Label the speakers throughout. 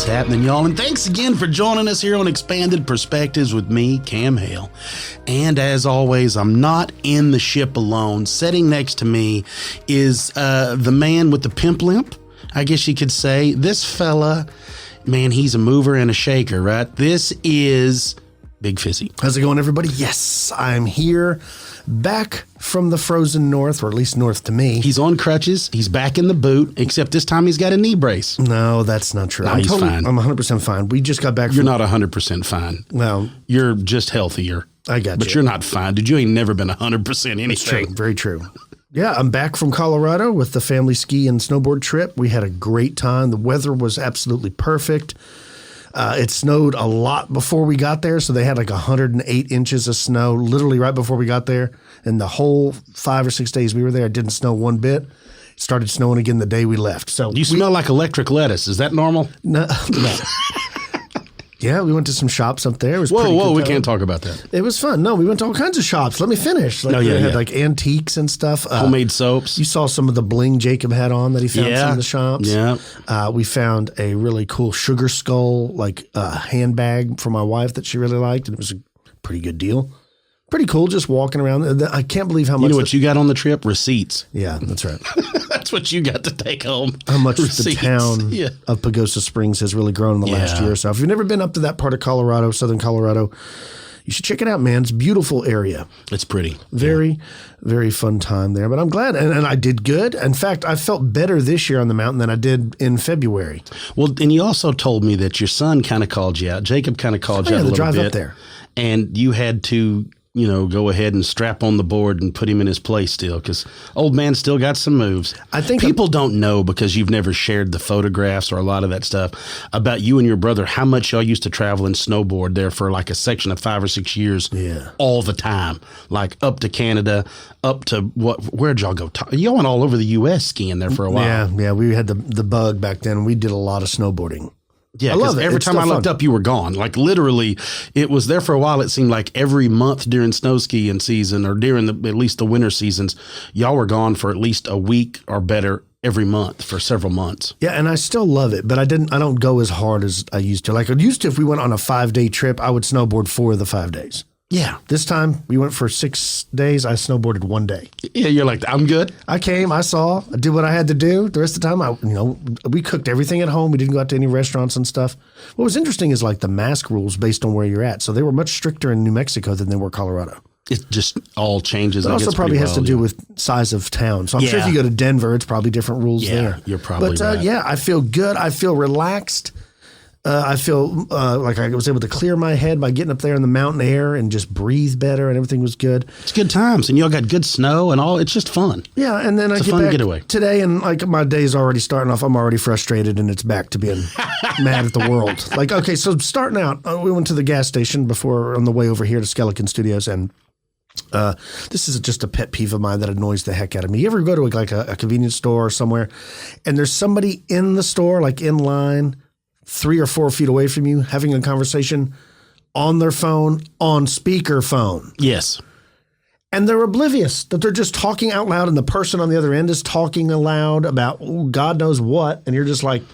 Speaker 1: What's happening, y'all? And thanks again for joining us here on Expanded Perspectives with me, Cam Hale. And as always, I'm not in the ship alone. Sitting next to me is the man with the pimp limp, I guess you could say. This fella, man, he's a mover and a shaker, right? This is Big Fizzy.
Speaker 2: How's it going, everybody? Yes, I'm here, back from the frozen north, or at least north to me.
Speaker 1: He's on crutches. He's back in the boot, except this time he's got a knee brace.
Speaker 2: No, that's not true.
Speaker 1: No, he's fine.
Speaker 2: I'm 100% fine. We just got back from...
Speaker 1: You're not 100% fine.
Speaker 2: Well...
Speaker 1: You're just healthier.
Speaker 2: I got you.
Speaker 1: But you're not fine. Dude, you ain't never been 100% anything.
Speaker 2: It's true. Very true. Yeah, I'm back from Colorado with the family ski and snowboard trip. We had a great time. The weather was absolutely perfect. It snowed a lot before we got there, so they had like 108 inches of snow literally right before we got there. And the whole 5 or 6 days we were there, it didn't snow one bit. It started snowing again the day we left. So
Speaker 1: you smell like electric lettuce. Is that normal?
Speaker 2: No. Yeah, we went to some shops up there. It was
Speaker 1: whoa, we can't talk about that.
Speaker 2: It was fun. No, we went to all kinds of shops. Let me finish. They had like antiques and stuff.
Speaker 1: Homemade soaps.
Speaker 2: You saw some of the bling Jacob had on that he found some of the shops.
Speaker 1: Yeah.
Speaker 2: We found a really cool sugar skull, like handbag for my wife that she really liked. And it was a pretty good deal. Pretty cool just walking around. I can't believe how much.
Speaker 1: You know what you got on the trip? Receipts.
Speaker 2: Yeah, that's right.
Speaker 1: That's what you got to take home.
Speaker 2: How much the town of Pagosa Springs has really grown in the last year or so. If you've never been up to that part of Colorado, southern Colorado, you should check it out, man. It's a beautiful area.
Speaker 1: It's pretty.
Speaker 2: Very, very fun time there. But I'm glad. And I did good. In fact, I felt better this year on the mountain than I did in February.
Speaker 1: Well, and you also told me that your son kind of called you out. Jacob kind of called you out a little
Speaker 2: drive
Speaker 1: bit.
Speaker 2: Up there.
Speaker 1: And you had to... go ahead and strap on the board and put him in his place still, because old man still got some moves.
Speaker 2: I think
Speaker 1: people don't know, because you've never shared the photographs or a lot of that stuff about you and your brother, how much y'all used to travel and snowboard there for like a section of 5 or 6 years all the time, like up to Canada, up to where'd y'all go? Y'all went all over the U.S. skiing there for a while.
Speaker 2: Yeah, we had the bug back then. We did a lot of snowboarding.
Speaker 1: Yeah, because every time I looked up, you were gone. Like literally, it was there for a while. It seemed like every month during snow skiing season, or during at least the winter seasons, y'all were gone for at least a week or better every month for several months.
Speaker 2: Yeah, and I still love it, but I don't go as hard as I used to. Like I used to, if we went on a 5-day trip, I would snowboard 4 of the 5 days.
Speaker 1: Yeah.
Speaker 2: This time we went for 6 days. I snowboarded 1 day.
Speaker 1: Yeah, you're like, I'm good.
Speaker 2: I came, I saw, I did what I had to do. The rest of the time, we cooked everything at home. We didn't go out to any restaurants and stuff. What was interesting is like the mask rules based on where you're at. So they were much stricter in New Mexico than they were Colorado.
Speaker 1: It just all changes.
Speaker 2: It also probably has to do with size of town. So I'm sure if you go to Denver, it's probably different rules there.
Speaker 1: You're probably right.
Speaker 2: But I feel good. I feel relaxed. I feel like I was able to clear my head by getting up there in the mountain air and just breathe better, and everything was good.
Speaker 1: It's good times, and y'all got good snow and all. It's just fun.
Speaker 2: Yeah, and then
Speaker 1: it's
Speaker 2: I get back getaway today, and like my day's already starting off. I'm already frustrated, and it's back to being mad at the world. Like, okay, so starting out, we went to the gas station before on the way over here to Skeleton Studios, and this is just a pet peeve of mine that annoys the heck out of me. You ever go to like a convenience store or somewhere, and there's somebody in the store, like in line, 3 or 4 feet away from you, having a conversation on their phone, on speakerphone.
Speaker 1: Yes.
Speaker 2: And they're oblivious that they're just talking out loud, and the person on the other end is talking aloud about God knows what, and you're just like...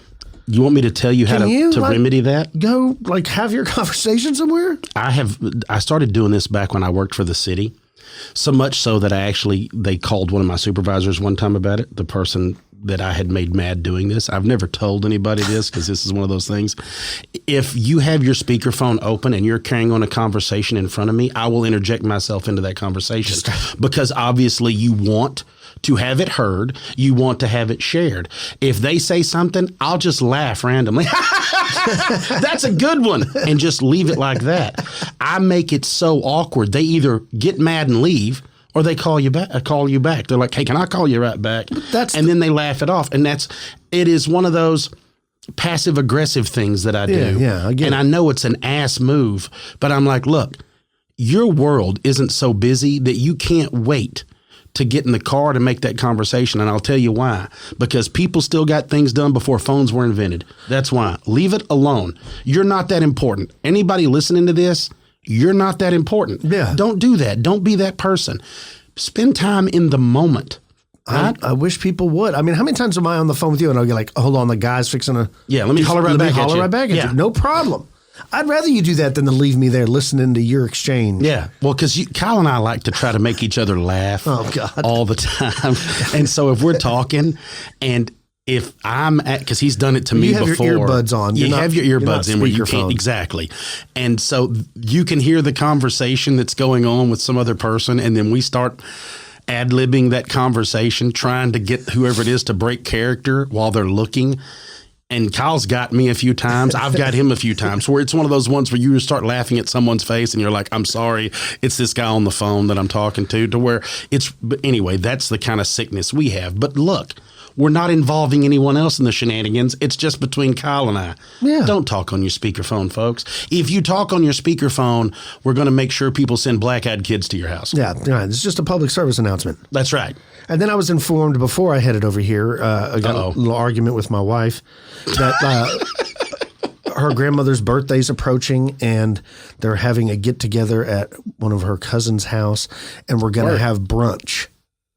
Speaker 1: You want me to tell you how to remedy that?
Speaker 2: Go, like, have your conversation somewhere?
Speaker 1: I started doing this back when I worked for the city, so much so that they called one of my supervisors one time about it, the person that I had made mad doing this. I've never told anybody this because this is one of those things. If you have your speakerphone open and you're carrying on a conversation in front of me, I will interject myself into that conversation because obviously you want to have it heard. You want to have it shared. If they say something, I'll just laugh randomly. That's a good one. And just leave it like that. I make it so awkward. They either get mad and leave, or they call you back. They're like, "Hey, can I call you right back?" And then they laugh it off. And it is one of those passive aggressive things that I do.
Speaker 2: Yeah, I get
Speaker 1: and
Speaker 2: it.
Speaker 1: I know it's an ass move, but I'm like, look, your world isn't so busy that you can't wait to get in the car to make that conversation. And I'll tell you why. Because people still got things done before phones were invented. That's why. Leave it alone. You're not that important. Anybody listening to this, you're not that important.
Speaker 2: Yeah.
Speaker 1: Don't do that. Don't be that person. Spend time in the moment. Right?
Speaker 2: I wish people would. I mean, how many times am I on the phone with you and I'll get like, hold on, the guy's fixing to.
Speaker 1: Yeah, let me holler right back at you.
Speaker 2: Right back at you. No problem. I'd rather you do that than to leave me there listening to your exchange.
Speaker 1: Yeah. Well, because Kyle and I like to try to make each other laugh all the time. And so if we're talking and if I'm because he's done it to me before.
Speaker 2: You have your earbuds on.
Speaker 1: You have your earbuds in where you can't. Exactly. And so you can hear the conversation that's going on with some other person. And then we start ad-libbing that conversation, trying to get whoever it is to break character while they're looking. And Kyle's got me a few times. I've got him a few times where it's one of those ones where you start laughing at someone's face and you're like, I'm sorry, it's this guy on the phone that I'm talking to where but anyway, that's the kind of sickness we have. But look, we're not involving anyone else in the shenanigans. It's just between Kyle and I.
Speaker 2: Yeah.
Speaker 1: Don't talk on your speakerphone, folks. If you talk on your speakerphone, we're going to make sure people send black-eyed kids to your house.
Speaker 2: Yeah, it's just a public service announcement.
Speaker 1: That's right.
Speaker 2: And then I was informed before I headed over here, I got a little argument with my wife, that her grandmother's birthday's approaching and they're having a get-together at one of her cousin's house and we're going to have brunch.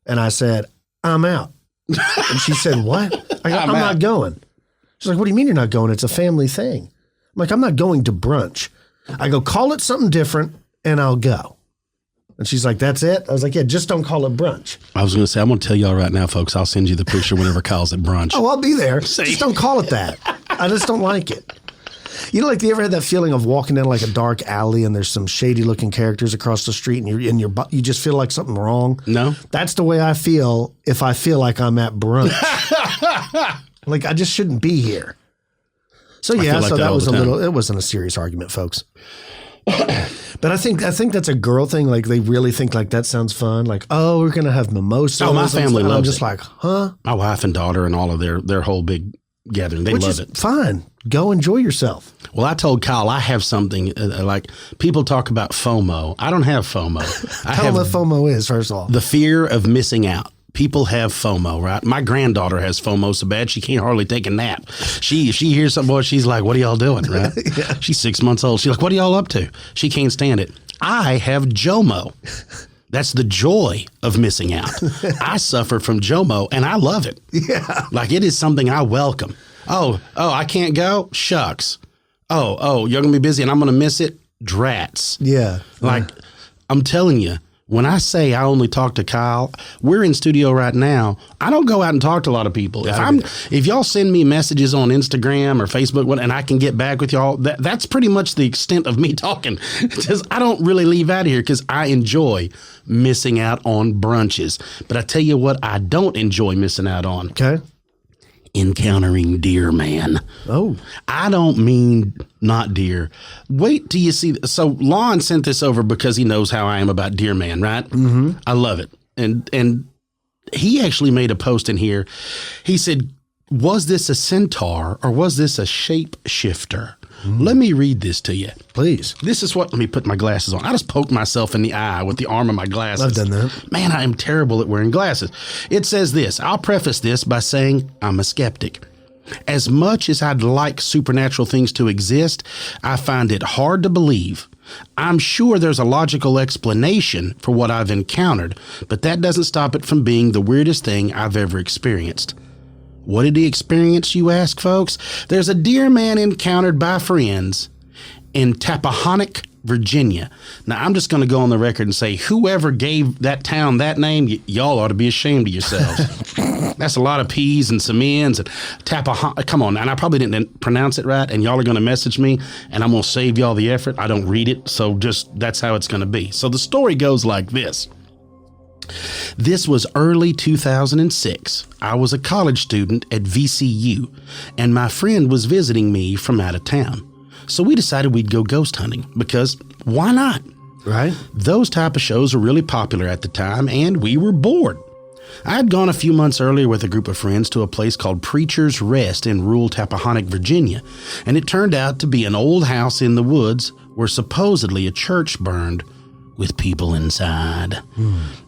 Speaker 2: And I said, I'm out. And she said, what? I go, I'm not going. She's like, what do you mean you're not going? It's a family thing. I'm like, I'm not going to brunch. I go, call it something different and I'll go. And she's like, that's it? I was like, yeah, just don't call it brunch.
Speaker 1: I was going to say, I'm going to tell y'all right now, folks, I'll send you the picture whenever Kyle's at brunch.
Speaker 2: Oh, I'll be there. Just don't call it that. I just don't like it. You know, like, you ever had that feeling of walking down like a dark alley and there's some shady looking characters across the street and you just feel like something wrong? No. That's the way I feel if I feel like I'm at brunch. Like, I just shouldn't be here. So yeah, so that was it wasn't a serious argument, folks. But I think that's a girl thing. Like, they really think like that sounds fun. Like, oh, we're going to have mimosas.
Speaker 1: Oh, my family loves it. I'm
Speaker 2: just like, huh?
Speaker 1: My wife and daughter and all of their whole big gathering. They love it.
Speaker 2: Fine. Go enjoy yourself.
Speaker 1: Well, I told Kyle I have something like people talk about FOMO. I don't have FOMO.
Speaker 2: Tell them what FOMO is, first of all.
Speaker 1: The fear of missing out. People have FOMO, right? My granddaughter has FOMO so bad she can't hardly take a nap. If she hears something, she's like, what are y'all doing, right? Yeah. She's 6 months old. She's like, what are y'all up to? She can't stand it. I have JOMO. That's the joy of missing out. I suffer from JOMO, and I love it. Yeah. Like, it is something I welcome. Oh, I can't go? Shucks. Oh, you're going to be busy, and I'm going to miss it? Drats. Yeah. Like, I'm telling you, when I say I only talk to Kyle, we're in studio right now. I don't go out and talk to a lot of people. If y'all send me messages on Instagram or Facebook and I can get back with y'all, that's pretty much the extent of me talking. Because I don't really leave out of here because I enjoy missing out on brunches. But I tell you what I don't enjoy missing out on. Okay. Encountering deer, man. Oh. I don't mean not deer. Wait till you see. So Lon sent this over because he knows how I am about deer, man, right? Mm-hmm. I love it. And he actually made a post in here. He said, was this a centaur or was this a shapeshifter? Let me read this to you. Please. This is let me put my glasses on. I just poked myself in the eye with the arm of my glasses. I've done that. Man, I am terrible at wearing glasses. It says this. I'll preface this by saying I'm a skeptic. As much as I'd like supernatural things to exist, I find it hard to believe. I'm sure there's a logical explanation for what I've encountered, but that doesn't stop it from being the weirdest thing I've ever experienced. What did he experience, you ask, folks? There's a deer man encountered by friends in Tappahannock, Virginia. Now, I'm just going to go on the record and say, whoever gave that town that name, y'all ought to be ashamed of yourselves. That's a lot of P's and some N's. And Tappahannock, come on. And I probably didn't pronounce it right, and y'all are going to message me, and I'm going to save y'all the effort. I don't read it, so that's how it's going to be. So the story goes like this. This was early 2006. I was a college student at VCU, and my friend was visiting me from out of town. So we decided we'd go ghost hunting because why not? Right. Those type of shows were really popular at the time, and we were bored. I had gone a few months earlier with a group of friends to a place called Preacher's Rest in rural Tappahannock, Virginia, and it turned out to be an old house in the woods where supposedly a church burned with people inside.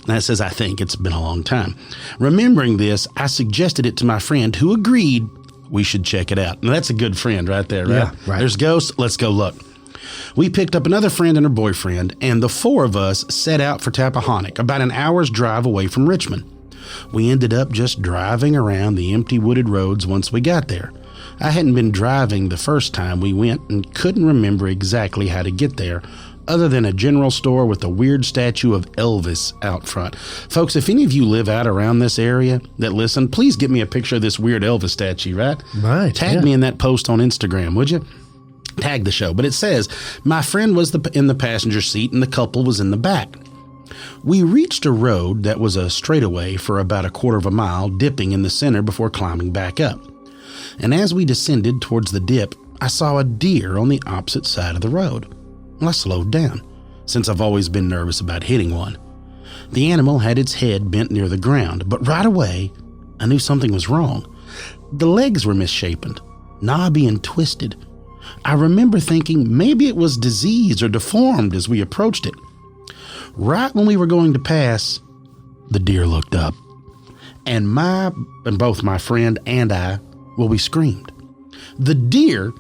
Speaker 1: That says, I think it's been a long time. Remembering this, I suggested it to my friend who agreed we should check it out. Now, that's a good friend right there, right? Yeah, right. There's ghosts. Let's go look. We picked up another friend and her boyfriend, and the four of us set out for Tappahannock, about an hour's drive away from Richmond. We ended up just driving around the empty wooded roads once we got there. I hadn't been driving the first time we went and couldn't remember exactly how to get there, other than a general store with a weird statue of Elvis out front. Folks, if any of you live out around this area that listen, please get me a picture of this weird Elvis statue, right?
Speaker 2: Right.
Speaker 1: Tag me in that post on Instagram, would you? Tag the show. But it says, my friend was in the passenger seat and the couple was in the back. We reached a road that was a straightaway for about a quarter of a mile, dipping in the center before climbing back up. And as we descended towards the dip, I saw a deer on the opposite side of the road. Well, I slowed down, since I've always been nervous about hitting one. The animal had its head bent near the ground, but right away, I knew something was wrong. The legs were misshapen, knobby and twisted. I remember thinking maybe it was diseased or deformed as we approached it. Right when we were going to pass, the deer looked up, and both my friend and I, we screamed. The deer,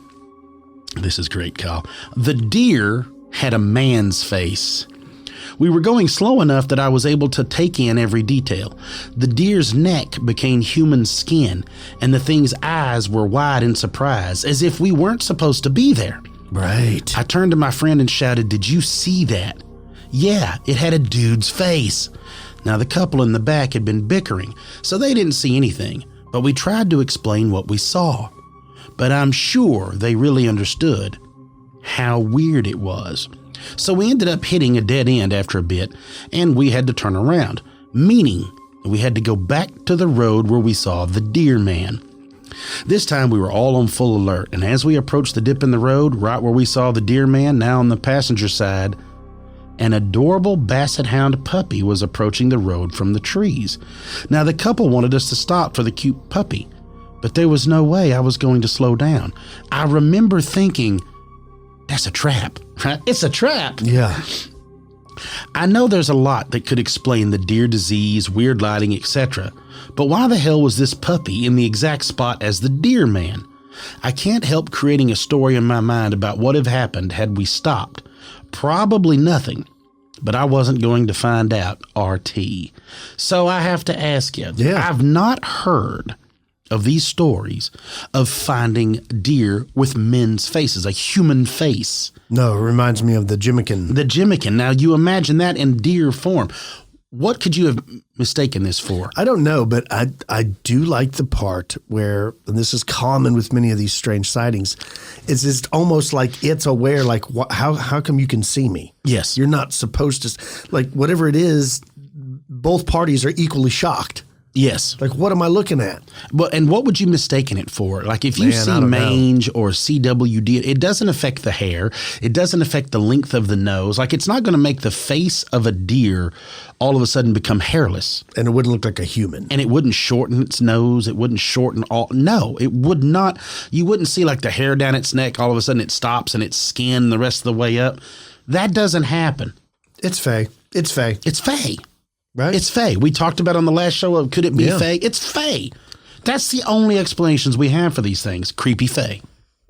Speaker 1: this is great, Kyle. The deer had a man's face. We were going slow enough that I was able to take in every detail. The deer's neck became human skin, and the thing's eyes were wide in surprise, as if we weren't supposed to be there.
Speaker 2: Right.
Speaker 1: I turned to my friend and shouted, "Did you see that?" Yeah, it had a dude's face. Now, the couple in the back had been bickering, so they didn't see anything, but we tried to explain what we saw. But I'm sure they really understood how weird it was. So we ended up hitting a dead end after a bit, and we had to turn around, meaning we had to go back to the road where we saw the deer man. This time we were all on full alert, and as we approached the dip in the road, right where we saw the deer man, now on the passenger side, an adorable basset hound puppy was approaching the road from the trees. Now, the couple wanted us to stop for the cute puppy, but there was no way I was going to slow down. I remember thinking, that's a trap, right? It's a trap.
Speaker 2: Yeah.
Speaker 1: I know there's a lot that could explain the deer disease, weird lighting, etc., but why the hell was this puppy in the exact spot as the deer man? I can't help creating a story in my mind about what had happened had we stopped. Probably nothing, but I wasn't going to find out, RT. So I have to ask you, I've not heard of these stories of finding deer with men's faces, a human face.
Speaker 2: No, it reminds me of the Jimmican.
Speaker 1: The Jimmican. Now, you imagine that in deer form. What could you have mistaken this for?
Speaker 2: I don't know, but I do like the part where, and this is common with many of these strange sightings, it's almost like it's aware, like, how come you can see me?
Speaker 1: Yes.
Speaker 2: You're not supposed to, like, whatever it is, both parties are equally shocked.
Speaker 1: Yes.
Speaker 2: Like, what am I looking at?
Speaker 1: And what would you mistaken it for? Like, if you see mange or CWD, it doesn't affect the hair. It doesn't affect the length of the nose. Like, it's not going to make the face of a deer all of a sudden become hairless.
Speaker 2: And it wouldn't look like a human.
Speaker 1: And it wouldn't shorten its nose. It wouldn't shorten all. No, it would not. You wouldn't see like the hair down its neck. All of a sudden it stops and its skin the rest of the way up. That doesn't happen.
Speaker 2: It's fey. It's fey.
Speaker 1: It's fey.
Speaker 2: Right?
Speaker 1: It's fey. We talked about on the last show of could it be fey? It's fey. That's the only explanations we have for these things. Creepy fey.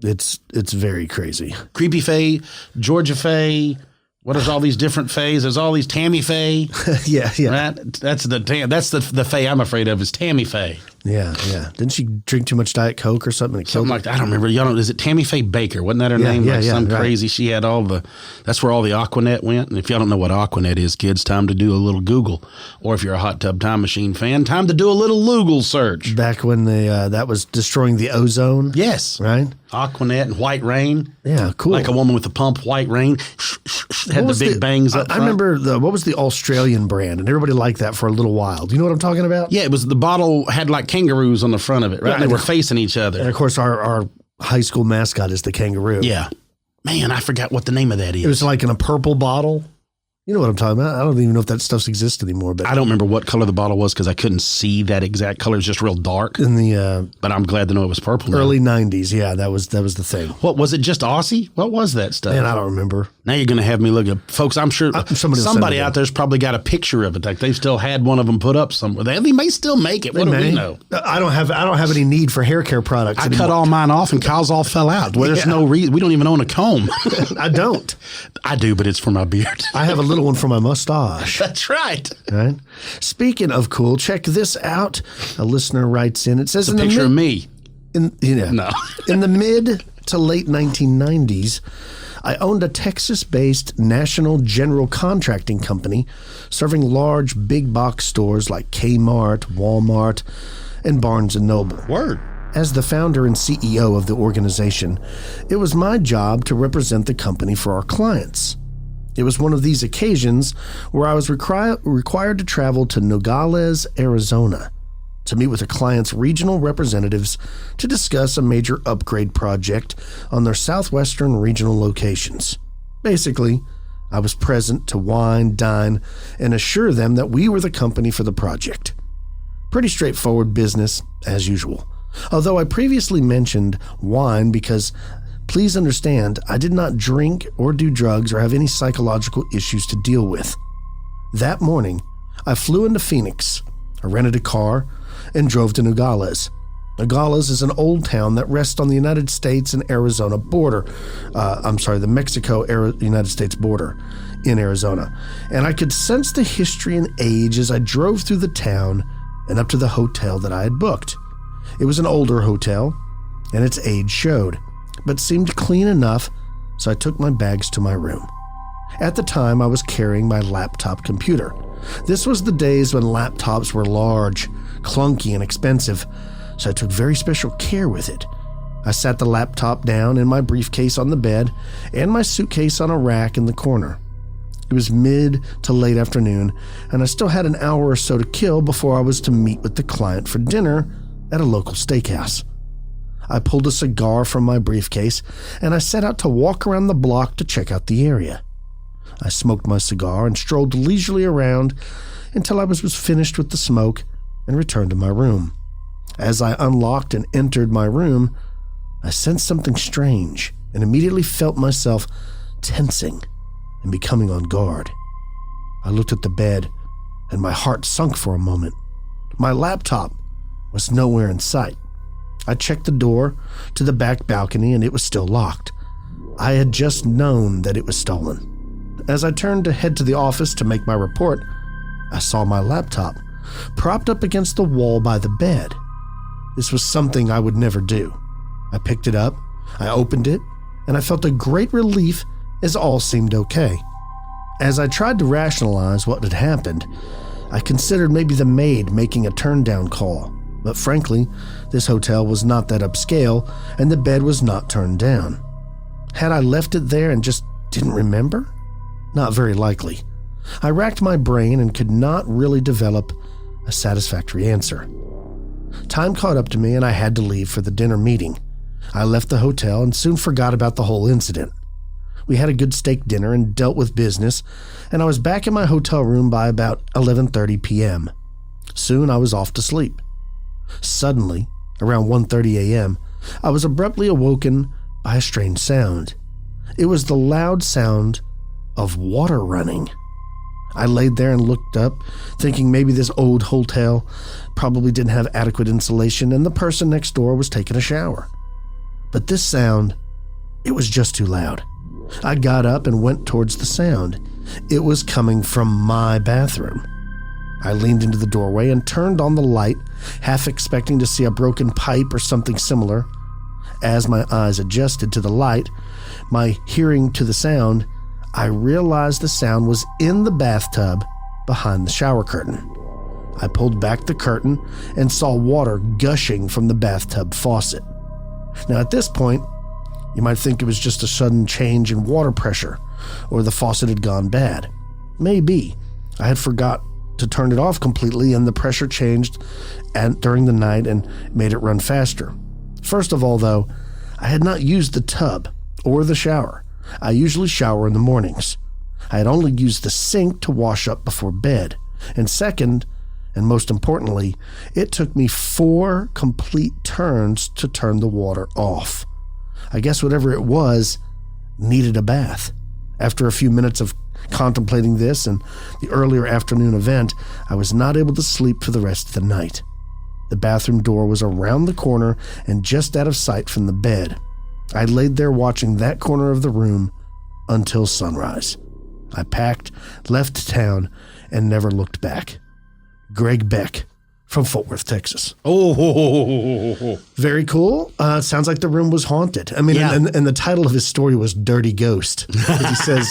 Speaker 2: It's very crazy.
Speaker 1: Creepy fey, Georgia fey. What is all these different fays? There's all these Tammy Faye.
Speaker 2: Yeah.
Speaker 1: Right? That's the Faye I'm afraid of is Tammy Faye.
Speaker 2: Yeah. Didn't she drink too much Diet Coke or something?
Speaker 1: Something like that. I don't remember. Y'all know, is it Tammy Faye Baker? Wasn't that her name?
Speaker 2: Yeah,
Speaker 1: Some crazy. She had that's where all the Aquanet went. And if y'all don't know what Aquanet is, kids, time to do a little Google. Or if you're a Hot Tub Time Machine fan, time to do a little Google search.
Speaker 2: Back when that was destroying the ozone.
Speaker 1: Yes.
Speaker 2: Right?
Speaker 1: Aquanet and White Rain.
Speaker 2: Yeah, cool.
Speaker 1: Like a woman with a pump, White Rain. Had the big bangs up front.
Speaker 2: I remember what was the Australian brand? And everybody liked that for a little while. Do you know what I'm talking about?
Speaker 1: Yeah, it was the bottle had like kangaroos on the front of it, right? And they were facing each other.
Speaker 2: And of course, our high school mascot is the kangaroo.
Speaker 1: Yeah. Man, I forgot what the name of that is.
Speaker 2: It was like in a purple bottle. You know what I'm talking about? I don't even know if that stuff exists anymore. But
Speaker 1: I don't remember what color the bottle was because I couldn't see that exact color. It's just real dark.
Speaker 2: In the
Speaker 1: but I'm glad to know it was purple.
Speaker 2: Early 90s, yeah, that was the thing.
Speaker 1: What was it? Just Aussie? What was that stuff?
Speaker 2: Man, I don't remember.
Speaker 1: Now you're going to have me look up, folks. I'm sure somebody out there's probably got a picture of it. Like they've still had one of them put up somewhere. They may still make it. What do we know?
Speaker 2: I don't have any need for hair care products.
Speaker 1: I cut all mine off and Kyle's all fell out. Well, there's no reason. We don't even own a comb.
Speaker 2: I don't.
Speaker 1: I do, but it's for my beard.
Speaker 2: I have a little one for my mustache.
Speaker 1: That's right.
Speaker 2: Right? Speaking of cool, check this out. A listener writes in. It says
Speaker 1: It's a picture of me.
Speaker 2: No. In the mid to late 1990s, I owned a Texas-based national general contracting company serving large big box stores like Kmart, Walmart, and Barnes & Noble.
Speaker 1: Word.
Speaker 2: As the founder and CEO of the organization, it was my job to represent the company for our clients. It was one of these occasions where I was required to travel to Nogales, Arizona, to meet with a client's regional representatives to discuss a major upgrade project on their southwestern regional locations. Basically, I was present to wine, dine, and assure them that we were the company for the project. Pretty straightforward business, as usual. Although I previously mentioned wine because, please understand, I did not drink or do drugs or have any psychological issues to deal with. That morning, I flew into Phoenix. I rented a car and drove to Nogales. Nogales is an old town that rests on the United States and Arizona border. The Mexico-United States border in Arizona. And I could sense the history and age as I drove through the town and up to the hotel that I had booked. It was an older hotel, and its age showed, but seemed clean enough, so I took my bags to my room. At the time, I was carrying my laptop computer. This was the days when laptops were large, clunky, and expensive, so I took very special care with it. I sat the laptop down in my briefcase on the bed and my suitcase on a rack in the corner. It was mid to late afternoon, and I still had an hour or so to kill before I was to meet with the client for dinner at a local steakhouse. I pulled a cigar from my briefcase, and I set out to walk around the block to check out the area. I smoked my cigar and strolled leisurely around until I was finished with the smoke and returned to my room. As I unlocked and entered my room, I sensed something strange and immediately felt myself tensing and becoming on guard. I looked at the bed, and my heart sunk for a moment. My laptop was nowhere in sight. I checked the door to the back balcony, and it was still locked. I had just known that it was stolen. As I turned to head to the office to make my report, I saw my laptop propped up against the wall by the bed. This was something I would never do. I picked it up, I opened it, and I felt a great relief as all seemed okay. As I tried to rationalize what had happened, I considered maybe the maid making a turn-down call. But frankly, this hotel was not that upscale, and the bed was not turned down. Had I left it there and just didn't remember? Not very likely. I racked my brain and could not really develop a satisfactory answer. Time caught up to me, and I had to leave for the dinner meeting. I left the hotel and soon forgot about the whole incident. We had a good steak dinner and dealt with business, and I was back in my hotel room by about 11:30 p.m. Soon I was off to sleep. Suddenly, around 1:30 a.m., I was abruptly awoken by a strange sound. It was the loud sound of water running. I laid there and looked up, thinking maybe this old hotel probably didn't have adequate insulation and the person next door was taking a shower. But this sound, it was just too loud. I got up and went towards the sound. It was coming from my bathroom. I leaned into the doorway and turned on the light, half expecting to see a broken pipe or something similar. As my eyes adjusted to the light, my hearing to the sound, I realized the sound was in the bathtub behind the shower curtain. I pulled back the curtain and saw water gushing from the bathtub faucet. Now at this point, you might think it was just a sudden change in water pressure, or the faucet had gone bad. Maybe. I had forgot to turn it off completely, and the pressure changed during the night and made it run faster. First of all, though, I had not used the tub or the shower. I usually shower in the mornings. I had only used the sink to wash up before bed. And second, and most importantly, it took me 4 complete turns to turn the water off. I guess whatever it was needed a bath. After a few minutes of contemplating this and the earlier afternoon event, I was not able to sleep for the rest of the night. The bathroom door was around the corner and just out of sight from the bed. I laid there watching that corner of the room until sunrise. I packed, left town, and never looked back. Greg Beck from Fort Worth, Texas.
Speaker 1: Oh,
Speaker 2: very cool. Sounds like the room was haunted. I mean,
Speaker 1: Yeah.
Speaker 2: and the title of his story was Dirty Ghost. He says,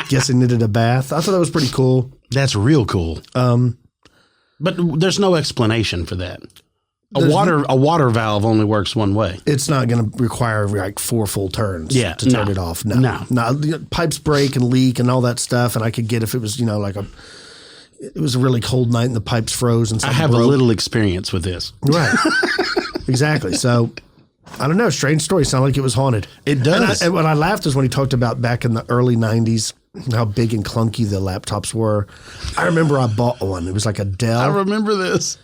Speaker 2: guess he needed a bath. I thought that was pretty cool.
Speaker 1: that's real cool. But there's no explanation for that. A water valve only works one way.
Speaker 2: It's not going to require like 4 full turns to turn it off. No. Pipes break and leak and all that stuff. And I could get if it was, it was a really cold night and the pipes froze and
Speaker 1: I
Speaker 2: something
Speaker 1: have
Speaker 2: broke.
Speaker 1: a little experience with this.
Speaker 2: Right. Exactly. So I don't know. Strange story. Sounded like it was haunted.
Speaker 1: It does.
Speaker 2: And what I laughed is when he talked about back in the early 90s, how big and clunky the laptops were. I remember I bought one. It was like a Dell.
Speaker 1: I remember this.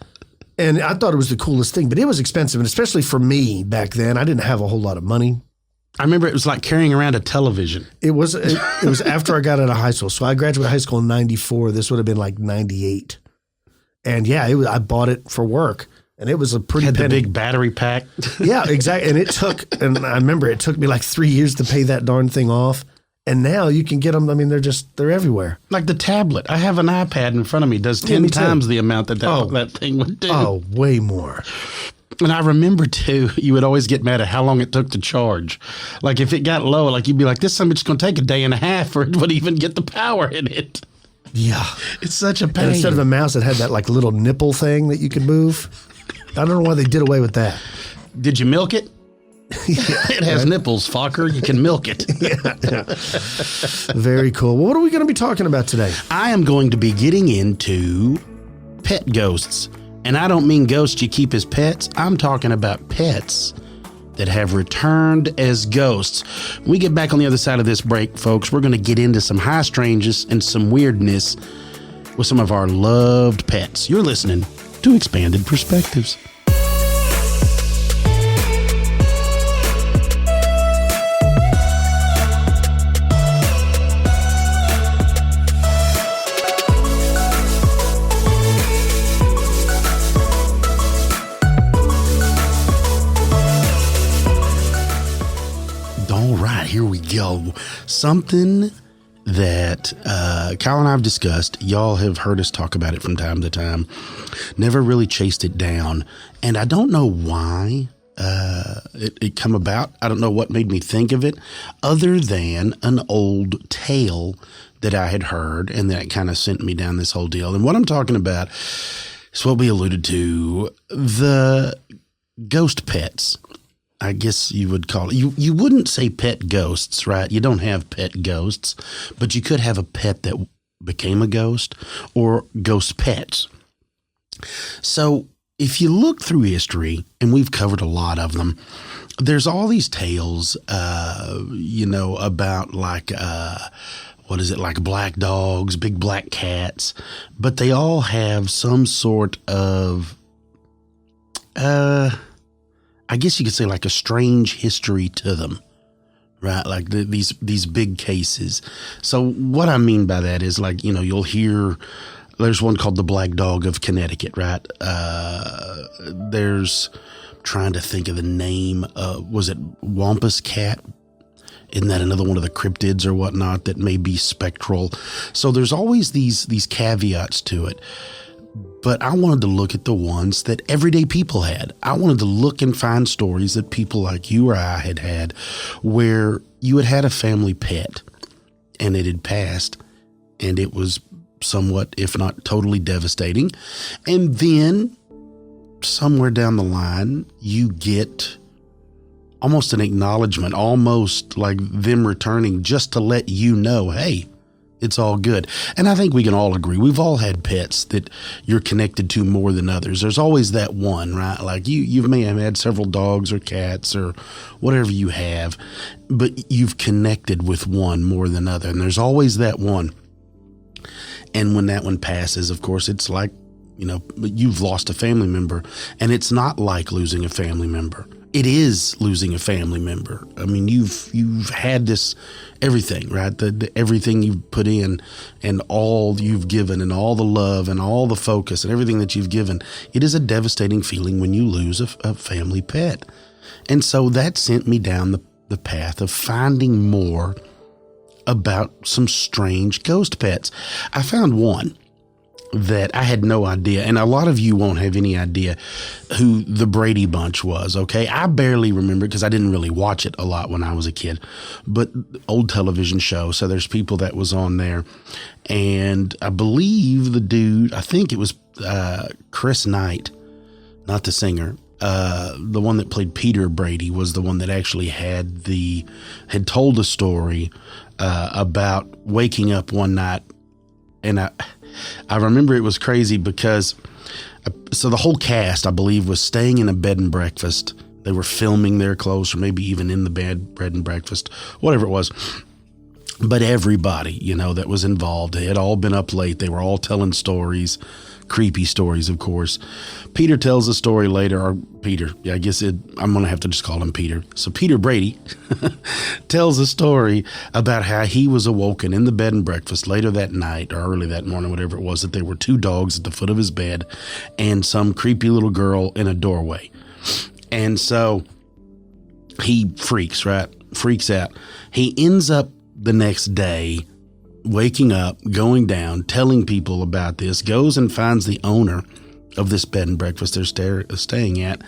Speaker 2: And I thought it was the coolest thing, but it was expensive. And especially for me back then, I didn't have a whole lot of money.
Speaker 1: I remember it was like carrying around a television.
Speaker 2: It was after I got out of high school. So I graduated high school in 94. This would have been like 98. And yeah, I bought it for work. And it was a pretty
Speaker 1: Had the
Speaker 2: penny.
Speaker 1: big battery pack.
Speaker 2: Yeah, exactly. And I remember it took me like 3 years to pay that darn thing off. And now you can get them. I mean, they're everywhere.
Speaker 1: Like the tablet. I have an iPad in front of me. Does 10
Speaker 2: me too.
Speaker 1: times the amount that thing would do.
Speaker 2: Oh, way more.
Speaker 1: And I remember too, you would always get mad at how long it took to charge. Like if it got low, like you'd be like, this something's going to take a day and a half for it would even get the power in it.
Speaker 2: Yeah.
Speaker 1: It's such a pain.
Speaker 2: And instead of a mouse, it had that like little nipple thing that you could move. I don't know why they did away with that.
Speaker 1: Did you milk it? It has nipples, fucker. You can milk it.
Speaker 2: Very cool. Well, what are we going to be talking about today?
Speaker 1: I am going to be getting into pet ghosts. And I don't mean ghosts you keep as pets. I'm talking about pets that have returned as ghosts. When we get back on the other side of this break, folks, we're going to get into some high strangeness and some weirdness with some of our loved pets. You're listening to Expanded Perspectives. All right, here we go. Something that Kyle and I have discussed. Y'all have heard us talk about it from time to time. Never really chased it down. And I don't know why it come about. I don't know what made me think of it other than an old tale that I had heard and that kind of sent me down this whole deal. And what I'm talking about is what we alluded to, the ghost pets. I guess you would call it. You wouldn't say pet ghosts, right? You don't have pet ghosts, but you could have a pet that became a ghost or ghost pets. So if you look through history, and we've covered a lot of them, there's all these tales, about like, like black dogs, big black cats, but they all have some sort of, I guess you could say like a strange history to them, right? Like these big cases. So what I mean by that is like, you'll hear, there's one called the Black Dog of Connecticut, right? There's, trying to think of the name, was it Wampus Cat? Isn't that another one of the cryptids or whatnot that may be spectral? So there's always these caveats to it. But I wanted to look at the ones that everyday people had. I wanted to look and find stories that people like you or I had where you had a family pet and it had passed and it was somewhat, if not totally devastating. And then somewhere down the line, you get almost an acknowledgement, almost like them returning just to let you know, hey, it's all good. And I think we can all agree. We've all had pets that you're connected to more than others. There's always that one, right? Like you may have had several dogs or cats or whatever you have, but you've connected with one more than other. And there's always that one. And when that one passes, of course, it's like, you've lost a family member, and it's not like losing a family member. It is losing a family member. I mean, you've had this everything, right? The everything you've put in and all you've given and all the love and all the focus and everything that you've given. It is a devastating feeling when you lose a family pet. And so that sent me down the path of finding more about some strange ghost pets. I found one that I had no idea, and a lot of you won't have any idea who the Brady Bunch was, okay? I barely remember because I didn't really watch it a lot when I was a kid, but old television show, so there's people that was on there, and I believe the dude, I think it was Chris Knight, not the singer, the one that played Peter Brady was the one that actually had told a story about waking up one night, and I remember it was crazy because, so the whole cast, I believe, was staying in a bed and breakfast. They were filming their clothes, or maybe even in the bed and breakfast, whatever it was. But everybody, that was involved, they had all been up late. They were all telling stories, creepy stories, of course. Peter tells a story later, or Peter, I'm going to have to just call him Peter. So Peter Brady tells a story about how he was awoken in the bed and breakfast later that night or early that morning, whatever it was, that there were two dogs at the foot of his bed and some creepy little girl in a doorway. And so he freaks out. He ends up the next day waking up, going down, telling people about this, goes and finds the owner of this bed and breakfast they're staying at,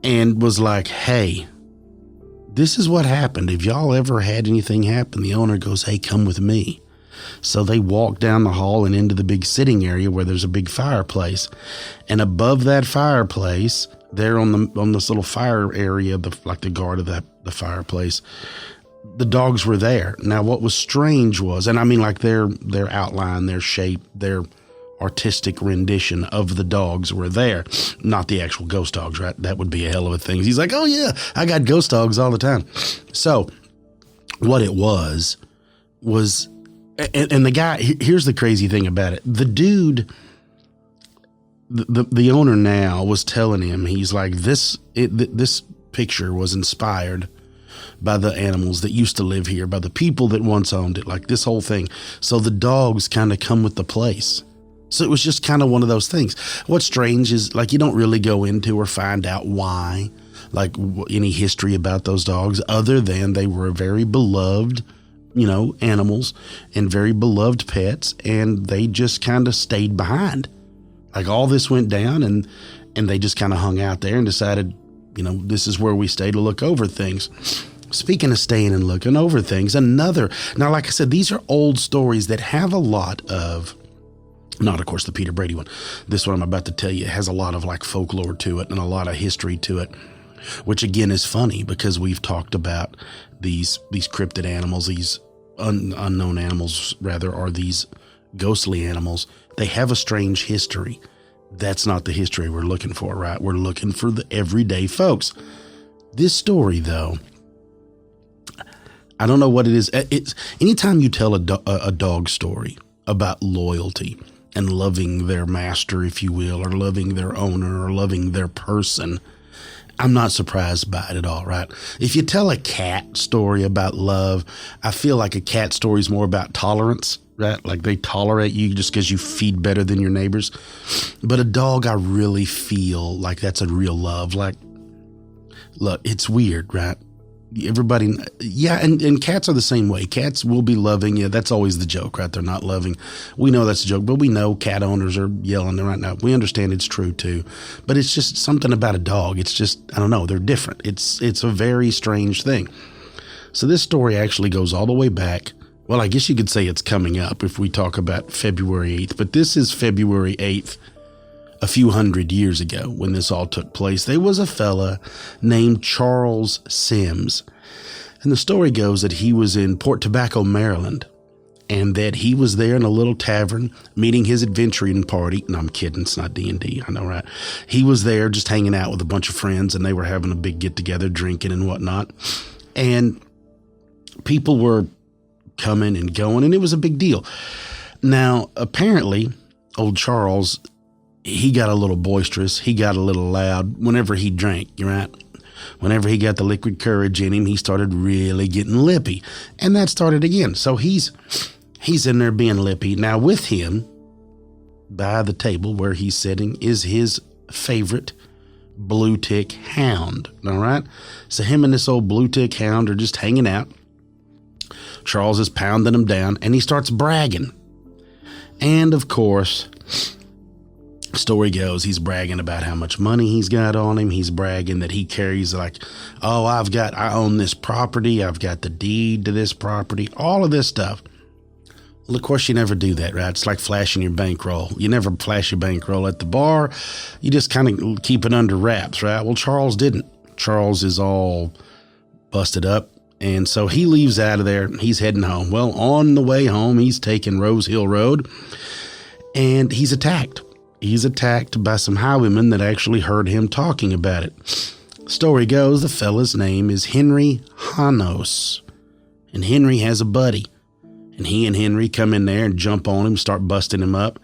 Speaker 1: and was like, hey, this is what happened. If y'all ever had anything happen, the owner goes, hey, come with me. So they walk down the hall and into the big sitting area where there's a big fireplace. And above that fireplace, there on this little fire area, like the guard of the fireplace, the dogs were there. Now, what was strange was, and I mean like their outline, their shape, their artistic rendition of the dogs were there. Not the actual ghost dogs, right? That would be a hell of a thing. He's like, oh yeah, I got ghost dogs all the time. So what it was, and the guy, here's the crazy thing about it. The dude, the owner now was telling him, he's like, this picture was inspired by the animals that used to live here, by the people that once owned it, like this whole thing. So the dogs kind of come with the place. So it was just kind of one of those things. What's strange is, like, you don't really go into or find out why, like any history about those dogs, other than they were very beloved, animals and very beloved pets, and they just kind of stayed behind. Like all this went down and they just kind of hung out there and decided, this is where we stay to look over things. Speaking of staying and looking over things, now, like I said, these are old stories that have a lot of, not of course the Peter Brady one. This one I'm about to tell you has a lot of like folklore to it and a lot of history to it, which again is funny because we've talked about these cryptid animals, these unknown animals rather, are these ghostly animals. They have a strange history. That's not the history we're looking for, right? We're looking for the everyday folks. This story, though, I don't know what it is. It's anytime you tell a dog story about loyalty and loving their master, if you will, or loving their owner or loving their person, I'm not surprised by it at all, right? If you tell a cat story about love, I feel like a cat story is more about tolerance, right? Like they tolerate you just because you feed better than your neighbors. But a dog, I really feel like that's a real love. Like, look, it's weird, right? Everybody, yeah, and cats are the same way. Cats will be loving. Yeah, that's always the joke, right? They're not loving. We know that's a joke, but we know cat owners are yelling right now. We understand it's true too, but it's just something about a dog. It's just, I don't know, they're different. It's a very strange thing. So this story actually goes all the way back. Well, I guess you could say it's coming up if we talk about February 8th, but this is February 8th. A few hundred years ago when this all took place. There was a fella named Charles Sims. And the story goes that he was in Port Tobacco, Maryland, and that he was there in a little tavern meeting his adventuring party. No, I'm kidding. It's not D&D. I know, right? He was there just hanging out with a bunch of friends, and they were having a big get-together, drinking and whatnot. And people were coming and going, and it was a big deal. Now, apparently, old Charles, he got a little boisterous. He got a little loud whenever he drank, right? Whenever he got the liquid courage in him, he started really getting lippy. And that started again. So he's in there being lippy. Now with him, by the table where he's sitting, is his favorite blue tick hound. All right? So him and this old blue tick hound are just hanging out. Charles is pounding him down, and he starts bragging. And of course, story goes, he's bragging about how much money he's got on him. He's bragging that he carries like, oh, I own this property. I've got the deed to this property, all of this stuff. Well, of course, you never do that, right? It's like flashing your bankroll. You never flash your bankroll at the bar. You just kind of keep it under wraps, right? Well, Charles didn't. Charles is all busted up. And so he leaves out of there. He's heading home. Well, on the way home, he's taking Rose Hill Road, and he's attacked. He's attacked by some highwaymen that actually heard him talking about it. Story goes, the fella's name is Henry Hanos. And Henry has a buddy. And he and Henry come in there and jump on him, start busting him up.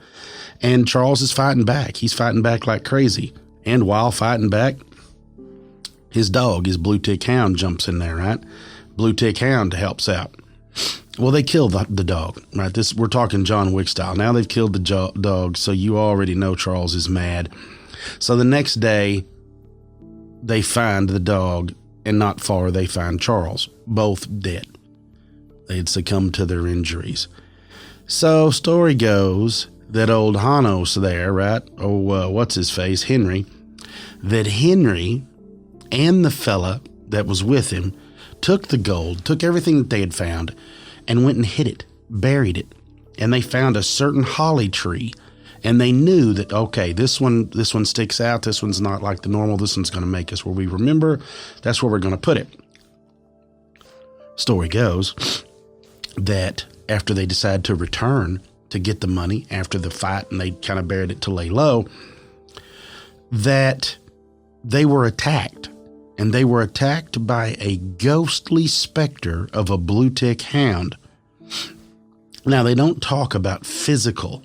Speaker 1: And Charles is fighting back. He's fighting back like crazy. And while fighting back, his dog, his blue tick hound, jumps in there, right? Blue tick hound helps out. Well, they killed the dog, right? We're talking John Wick style. Now they've killed the dog, so you already know Charles is mad. So the next day, they find the dog, and not far, they find Charles, both dead. They had succumbed to their injuries. So story goes that old Hanos there, right? What's his face? Henry. That Henry and the fella that was with him took the gold, took everything that they had found, and went and hid it, buried it. And they found a certain holly tree, and they knew that, okay, this one sticks out. This one's not like the normal. This one's going to make us where we remember. That's where we're going to put it. Story goes that after they decided to return to get the money after the fight, and they kind of buried it to lay low, that they were attacked. And they were attacked by a ghostly specter of a blue tick hound. Now, they don't talk about physical,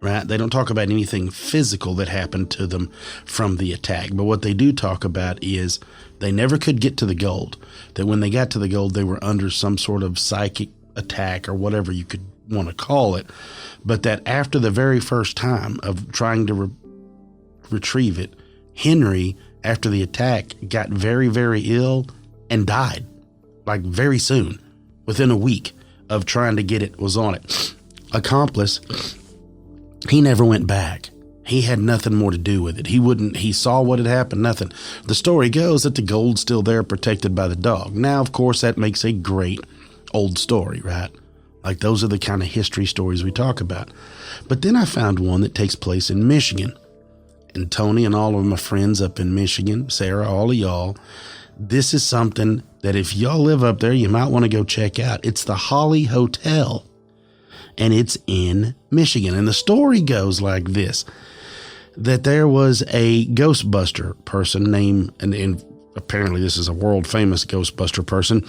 Speaker 1: right? They don't talk about anything physical that happened to them from the attack. But what they do talk about is they never could get to the gold. That when they got to the gold, they were under some sort of psychic attack or whatever you could want to call it. But that after the very first time of trying to retrieve it, Henry, after the attack, got very, very ill and died, like very soon, within a week of trying to get it, was on it. Accomplice, he never went back. He had nothing more to do with it. He saw what had happened, nothing. The story goes that the gold's still there, protected by the dog. Now, of course, that makes a great old story, right? Like those are the kind of history stories we talk about. But then I found one that takes place in Michigan. And Tony and all of my friends up in Michigan, Sarah, all of y'all, this is something that if y'all live up there, you might want to go check out. It's the Holly Hotel, and it's in Michigan. And the story goes like this, that there was a Ghostbuster person named, and apparently this is a world famous Ghostbuster person,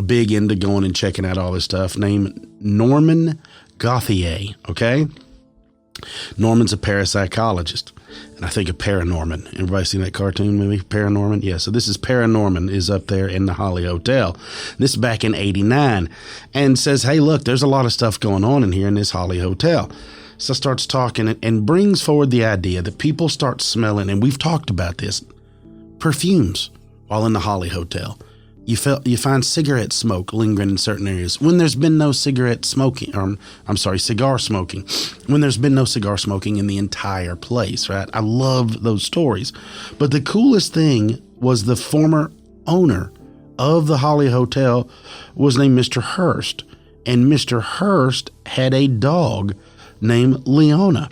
Speaker 1: big into going and checking out all this stuff, named Norman Gauthier, okay? Norman's a parapsychologist, and I think a Paranorman. Everybody seen that cartoon movie, Paranorman? Yeah, so this is Paranorman is up there in the Holly Hotel. This is back in 89, and says, hey, look, there's a lot of stuff going on in here in this Holly Hotel. So starts talking and brings forward the idea that people start smelling, and we've talked about this, perfumes while in the Holly Hotel. You find cigarette smoke lingering in certain areas when there's been no cigar smoking, when there's been no cigar smoking in the entire place, right? I love those stories. But the coolest thing was the former owner of the Holly Hotel was named Mr. Hurst. And Mr. Hurst had a dog named Leona.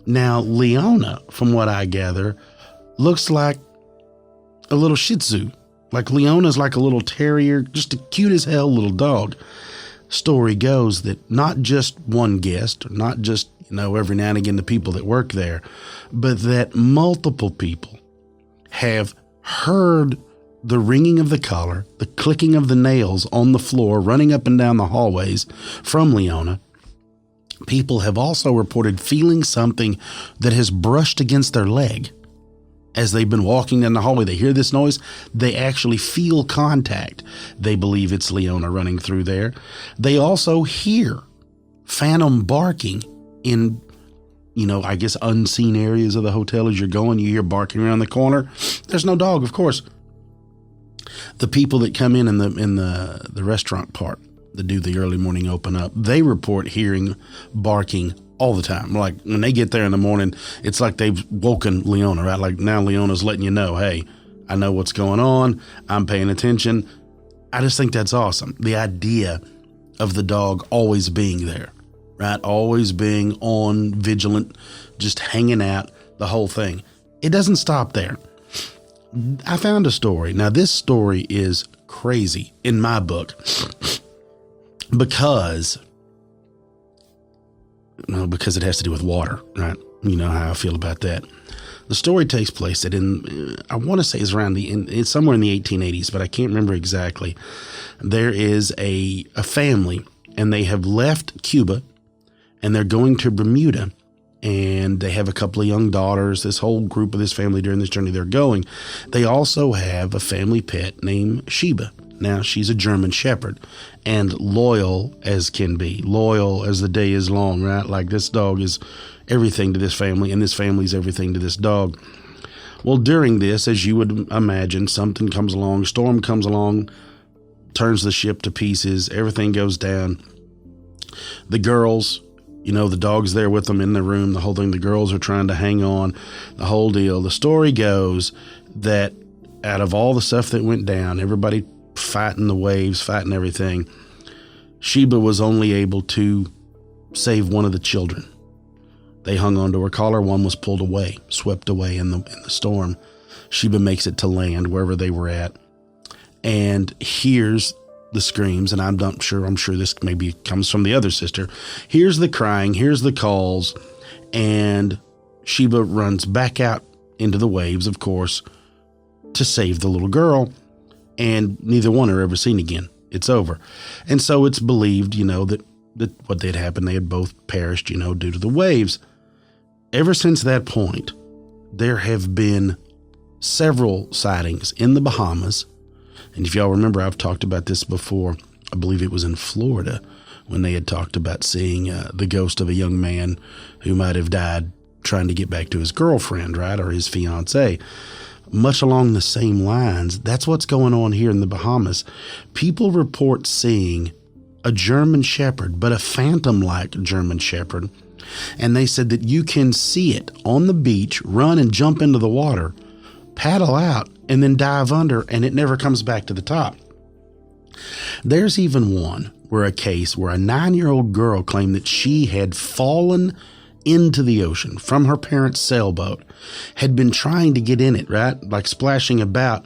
Speaker 1: Now, Leona, from what I gather, looks like a little Shih Tzu. Like Leona's like a little terrier, just a cute as hell little dog. Story goes that not just one guest, or not just, every now and again the people that work there, but that multiple people have heard the ringing of the collar, the clicking of the nails on the floor, running up and down the hallways from Leona. People have also reported feeling something that has brushed against their leg. As they've been walking down the hallway, they hear this noise. They actually feel contact. They believe it's Leona running through there. They also hear phantom barking in, I guess unseen areas of the hotel. As you're going, you hear barking around the corner. There's no dog, of course. The people that come in the restaurant part, that do the early morning open up, they report hearing barking all the time. Like when they get there in the morning, it's like they've woken Leona, right? Like now Leona's letting you know, hey, I know what's going on. I'm paying attention. I just think that's awesome. The idea of the dog always being there, right? Always being on, vigilant, just hanging out, the whole thing. It doesn't stop there. I found a story. Now, this story is crazy in my book because it has to do with water, right? You know how I feel about that. The story takes place I want to say it's it's somewhere in the 1880s, but I can't remember exactly. There is a family, and they have left Cuba, and they're going to Bermuda, and they have a couple of young daughters. This whole group of this family during this journey they're going. They also have a family pet named Sheba. Now, she's a German Shepherd, and loyal as can be, loyal as the day is long, right? Like this dog is everything to this family, and this family's everything to this dog. Well, during this, as you would imagine, something comes along, storm comes along, turns the ship to pieces, everything goes down. The girls, the dog's there with them in the room, the whole thing, the girls are trying to hang on, the whole deal. The story goes that out of all the stuff that went down, everybody fighting the waves, fighting everything, Sheba was only able to save one of the children. They hung onto her collar. One was pulled away, swept away in the storm. Sheba makes it to land wherever they were at, and hears the screams. And I'm sure this maybe comes from the other sister. Hears the crying, hears the calls, and Sheba runs back out into the waves, of course, to save the little girl. And neither one are ever seen again. It's over. And so it's believed, that what had happened, they had both perished, due to the waves. Ever since that point, there have been several sightings in the Bahamas. And if y'all remember, I've talked about this before. I believe it was in Florida when they had talked about seeing the ghost of a young man who might have died trying to get back to his girlfriend, right, or his fiancée. Much along the same lines, that's what's going on here in the Bahamas. People report seeing a German Shepherd, but a phantom-like German Shepherd. And they said that you can see it on the beach, run and jump into the water, paddle out, and then dive under, and it never comes back to the top. There's even one where a 9-year-old girl claimed that she had fallen into the ocean from her parents' sailboat, had been trying to get in it, right? Like splashing about.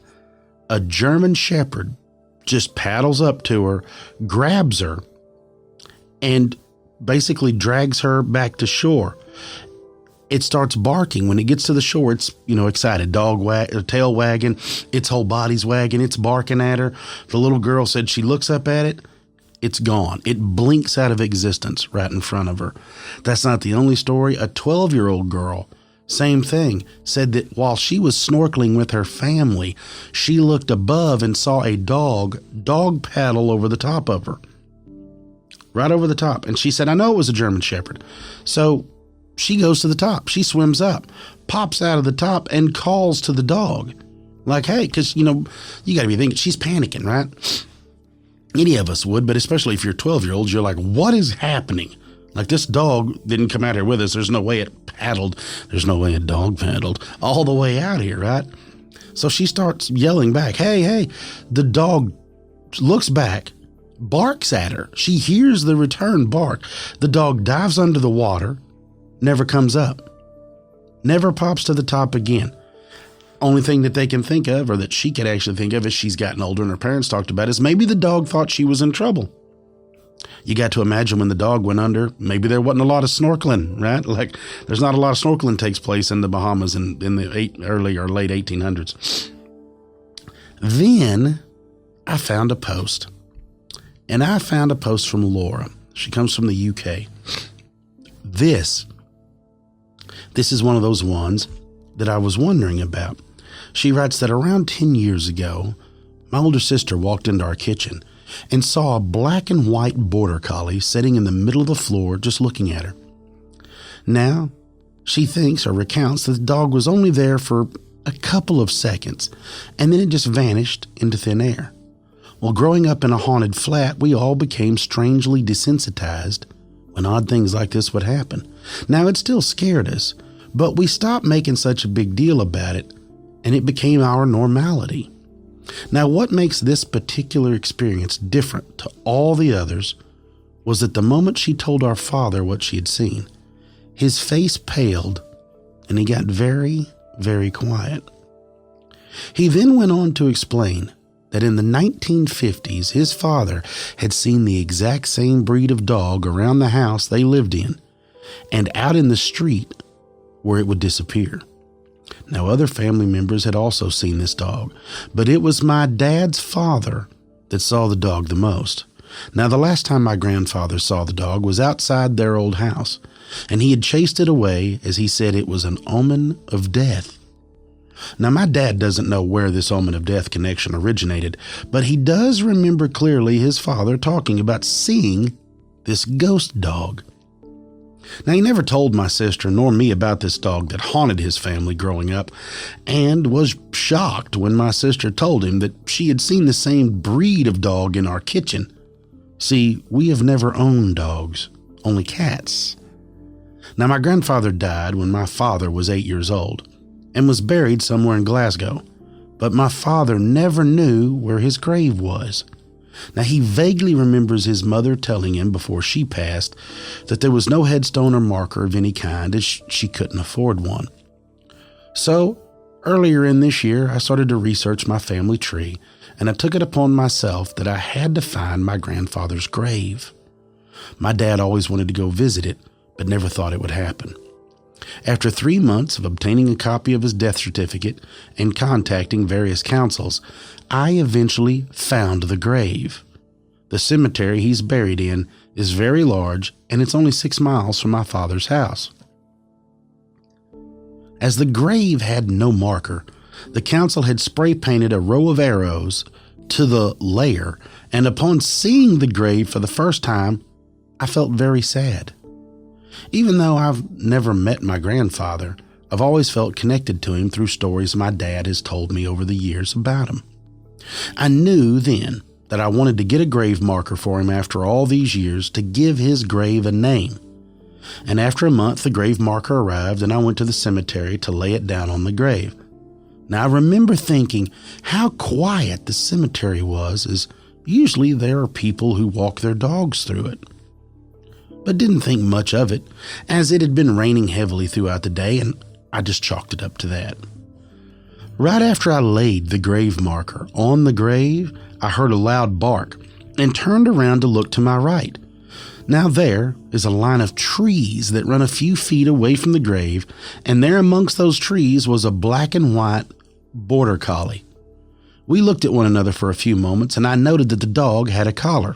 Speaker 1: A German Shepherd just paddles up to her, grabs her, and basically drags her back to shore. It starts barking. When it gets to the shore, it's, excited. Tail wagging. Its whole body's wagging. It's barking at her. The little girl said she looks up at it. It's gone. It blinks out of existence right in front of her. That's not the only story. A 12-year-old girl, same thing, said that while she was snorkeling with her family, she looked above and saw a dog paddle over the top of her. Right over the top. And she said, I know it was a German Shepherd. So she goes to the top. She swims up, pops out of the top, and calls to the dog. Like, hey, because, you got to be thinking, she's panicking, right? Any of us would, but especially if you're 12-year-olds, you're like, what is happening? Like, this dog didn't come out here with us. There's no way it paddled. There's no way a dog paddled all the way out here, right? So she starts yelling back, hey. The dog looks back, barks at her. She hears the return bark. The dog dives under the water, never comes up, never pops to the top again. Only thing that they can think of, or that she could actually think of as she's gotten older and her parents talked about, is maybe the dog thought she was in trouble. You got to imagine when the dog went under, maybe there wasn't a lot of snorkeling, right? Like, there's not a lot of snorkeling takes place in the Bahamas in the early or late 1800s. Then I found a post, and I found a post from Laura. She comes from the UK. This is one of those ones that I was wondering about. She writes that around 10 years ago, my older sister walked into our kitchen and saw a black and white border collie sitting in the middle of the floor just looking at her. Now, she thinks or recounts that the dog was only there for a couple of seconds, and then it just vanished into thin air. Well, growing up in a haunted flat, we all became strangely desensitized when odd things like this would happen. Now, it still scared us, but we stopped making such a big deal about it, and it became our normality. Now, what makes this particular experience different to all the others was that the moment she told our father what she had seen, his face paled and he got very, very quiet. He then went on to explain that in the 1950s, his father had seen the exact same breed of dog around the house they lived in and out in the street where it would disappear. Now, other family members had also seen this dog, but it was my dad's father that saw the dog the most. Now, the last time my grandfather saw the dog was outside their old house, and he had chased it away as he said it was an omen of death. Now, my dad doesn't know where this omen of death connection originated, but he does remember clearly his father talking about seeing this ghost dog. Now, he never told my sister nor me about this dog that haunted his family growing up, and was shocked when my sister told him that she had seen the same breed of dog in our kitchen. See, we have never owned dogs, only cats. Now, my grandfather died when my father was 8 years old and was buried somewhere in Glasgow, but my father never knew where his grave was. Now, he vaguely remembers his mother telling him before she passed that there was no headstone or marker of any kind as she couldn't afford one. So, earlier in this year, I started to research my family tree, and I took it upon myself that I had to find my grandfather's grave. My dad always wanted to go visit it, but never thought it would happen. After 3 months of obtaining a copy of his death certificate and contacting various councils, I eventually found the grave. The cemetery he's buried in is very large, and it's only 6 miles from my father's house. As the grave had no marker, the council had spray painted a row of arrows to the layer, and upon seeing the grave for the first time, I felt very sad. Even though I've never met my grandfather, I've always felt connected to him through stories my dad has told me over the years about him. I knew then that I wanted to get a grave marker for him after all these years to give his grave a name. And after a month, the grave marker arrived and I went to the cemetery to lay it down on the grave. Now, I remember thinking how quiet the cemetery was, as usually there are people who walk their dogs through it. But didn't think much of it, as it had been raining heavily throughout the day, and I just chalked it up to that. Right after I laid the grave marker on the grave, I heard a loud bark and turned around to look to my right. Now there is a line of trees that run a few feet away from the grave, and there amongst those trees was a black and white border collie. We looked at one another for a few moments, and I noted that the dog had a collar.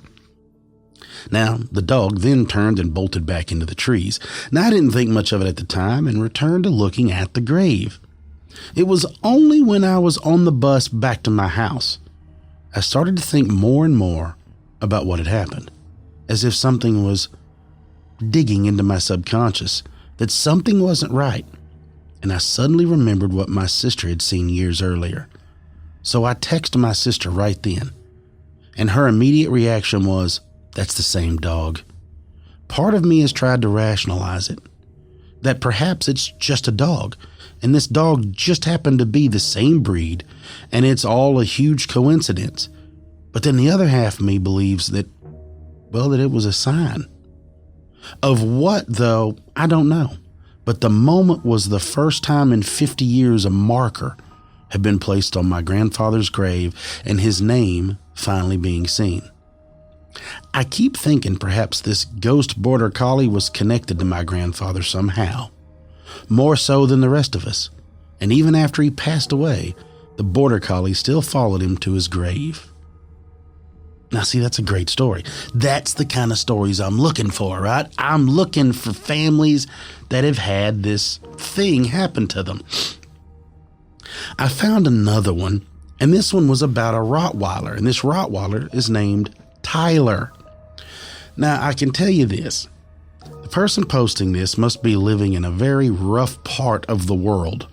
Speaker 1: Now, the dog then turned and bolted back into the trees. Now, I didn't think much of it at the time and returned to looking at the grave. It was only when I was on the bus back to my house, I started to think more and more about what had happened, as if something was digging into my subconscious, that something wasn't right. And I suddenly remembered what my sister had seen years earlier. So I texted my sister right then, and her immediate reaction was, "That's the same dog." Part of me has tried to rationalize it, that perhaps it's just a dog, and this dog just happened to be the same breed, and it's all a huge coincidence. But then the other half of me believes that it was a sign. Of what, though, I don't know. But the moment was the first time in 50 years a marker had been placed on my grandfather's grave and his name finally being seen. I keep thinking perhaps this ghost border collie was connected to my grandfather somehow, more so than the rest of us. And even after he passed away, the border collie still followed him to his grave. Now, see, that's a great story. That's the kind of stories I'm looking for, right? I'm looking for families that have had this thing happen to them. I found another one, and this one was about a Rottweiler, and this Rottweiler is named Tyler. Now, I can tell you this. The person posting this must be living in a very rough part of the world,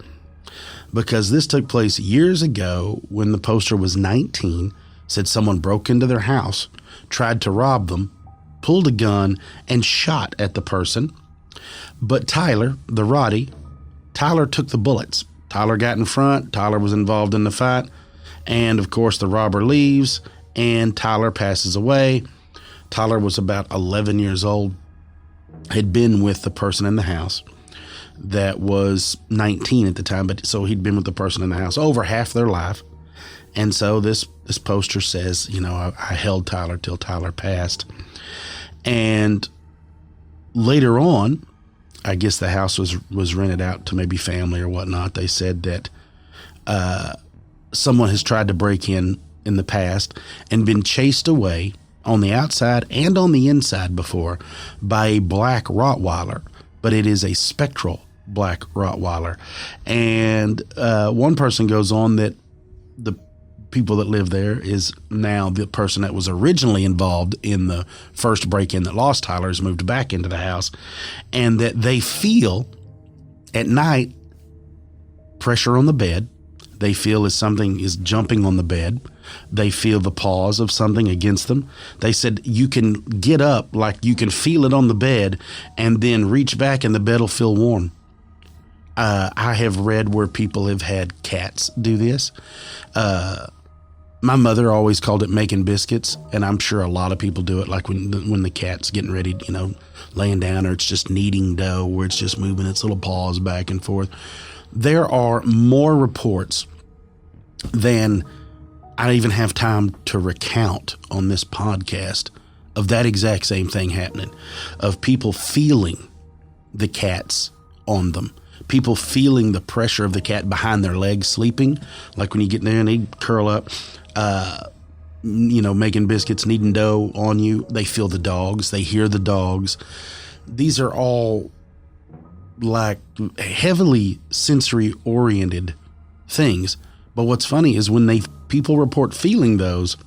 Speaker 1: because this took place years ago when the poster was 19 said someone broke into their house, tried to rob them, pulled a gun, and shot at the person. But Tyler, the Roddy, Tyler took the bullets. Tyler got in front. Tyler was involved in the fight. And, of course, the robber leaves, and Tyler passes away. Tyler was about 11 years old, had been with the person in the house that was 19 at the time, but so he'd been with the person in the house over half their life. And so this poster says, I held Tyler till Tyler passed. And later on, I guess the house was rented out to maybe family or whatnot. They said that someone has tried to break in the past and been chased away on the outside and on the inside before by a black Rottweiler, but it is a spectral black Rottweiler. And one person goes on that the people that live there is now the person that was originally involved in the first break-in that lost Tyler has moved back into the house, and that they feel at night pressure on the bed. They feel as something is jumping on the bed. They feel the paws of something against them. They said you can get up, like you can feel it on the bed, and then reach back and the bed will feel warm. I have read where people have had cats do this. My mother always called it making biscuits, and I'm sure a lot of people do it, like when the cat's getting ready, laying down, or it's just kneading dough, where it's just moving its little paws back and forth. There are more reports than I even have time to recount on this podcast of that exact same thing happening, of people feeling the cats on them, people feeling the pressure of the cat behind their legs sleeping, like when you get there and they curl up, making biscuits, kneading dough on you. They feel the dogs. They hear the dogs. These are all like heavily sensory oriented things. But what's funny is when people report feeling those,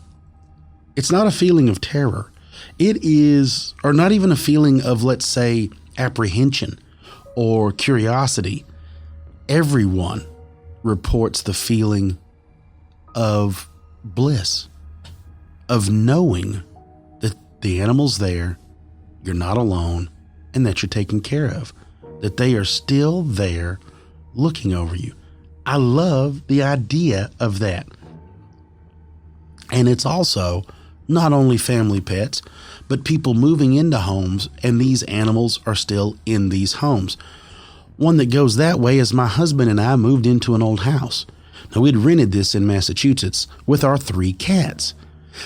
Speaker 1: it's not a feeling of terror. It is, or not even a feeling of, let's say, apprehension or curiosity. Everyone reports the feeling of bliss, of knowing that the animal's there, you're not alone, and that you're taken care of, that they are still there looking over you. I love the idea of that. And it's also not only family pets, but people moving into homes, and these animals are still in these homes. One that goes that way is my husband and I moved into an old house. Now, we'd rented this in Massachusetts with our 3 cats.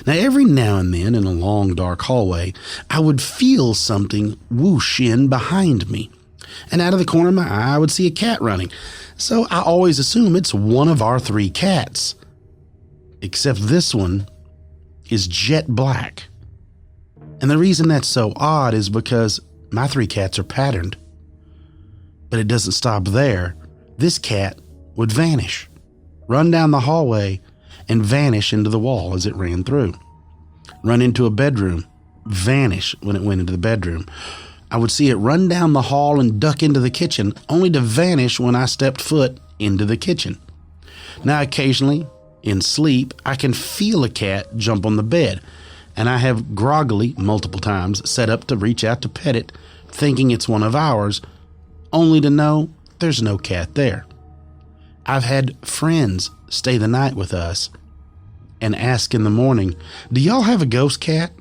Speaker 1: Now, every now and then in a long, dark hallway, I would feel something whoosh in behind me. And out of the corner of my eye, I would see a cat running. So I always assume it's one of our 3 cats. Except this one is jet black. And the reason that's so odd is because my 3 cats are patterned. But it doesn't stop there. This cat would vanish, run down the hallway, and vanish into the wall as it ran through. Run into a bedroom, vanish when it went into the bedroom. I would see it run down the hall and duck into the kitchen, only to vanish when I stepped foot into the kitchen. Now, occasionally, in sleep, I can feel a cat jump on the bed, and I have groggily, multiple times, set up to reach out to pet it, thinking it's one of ours, only to know there's no cat there. I've had friends stay the night with us and ask in the morning, "Do y'all have a ghost cat?"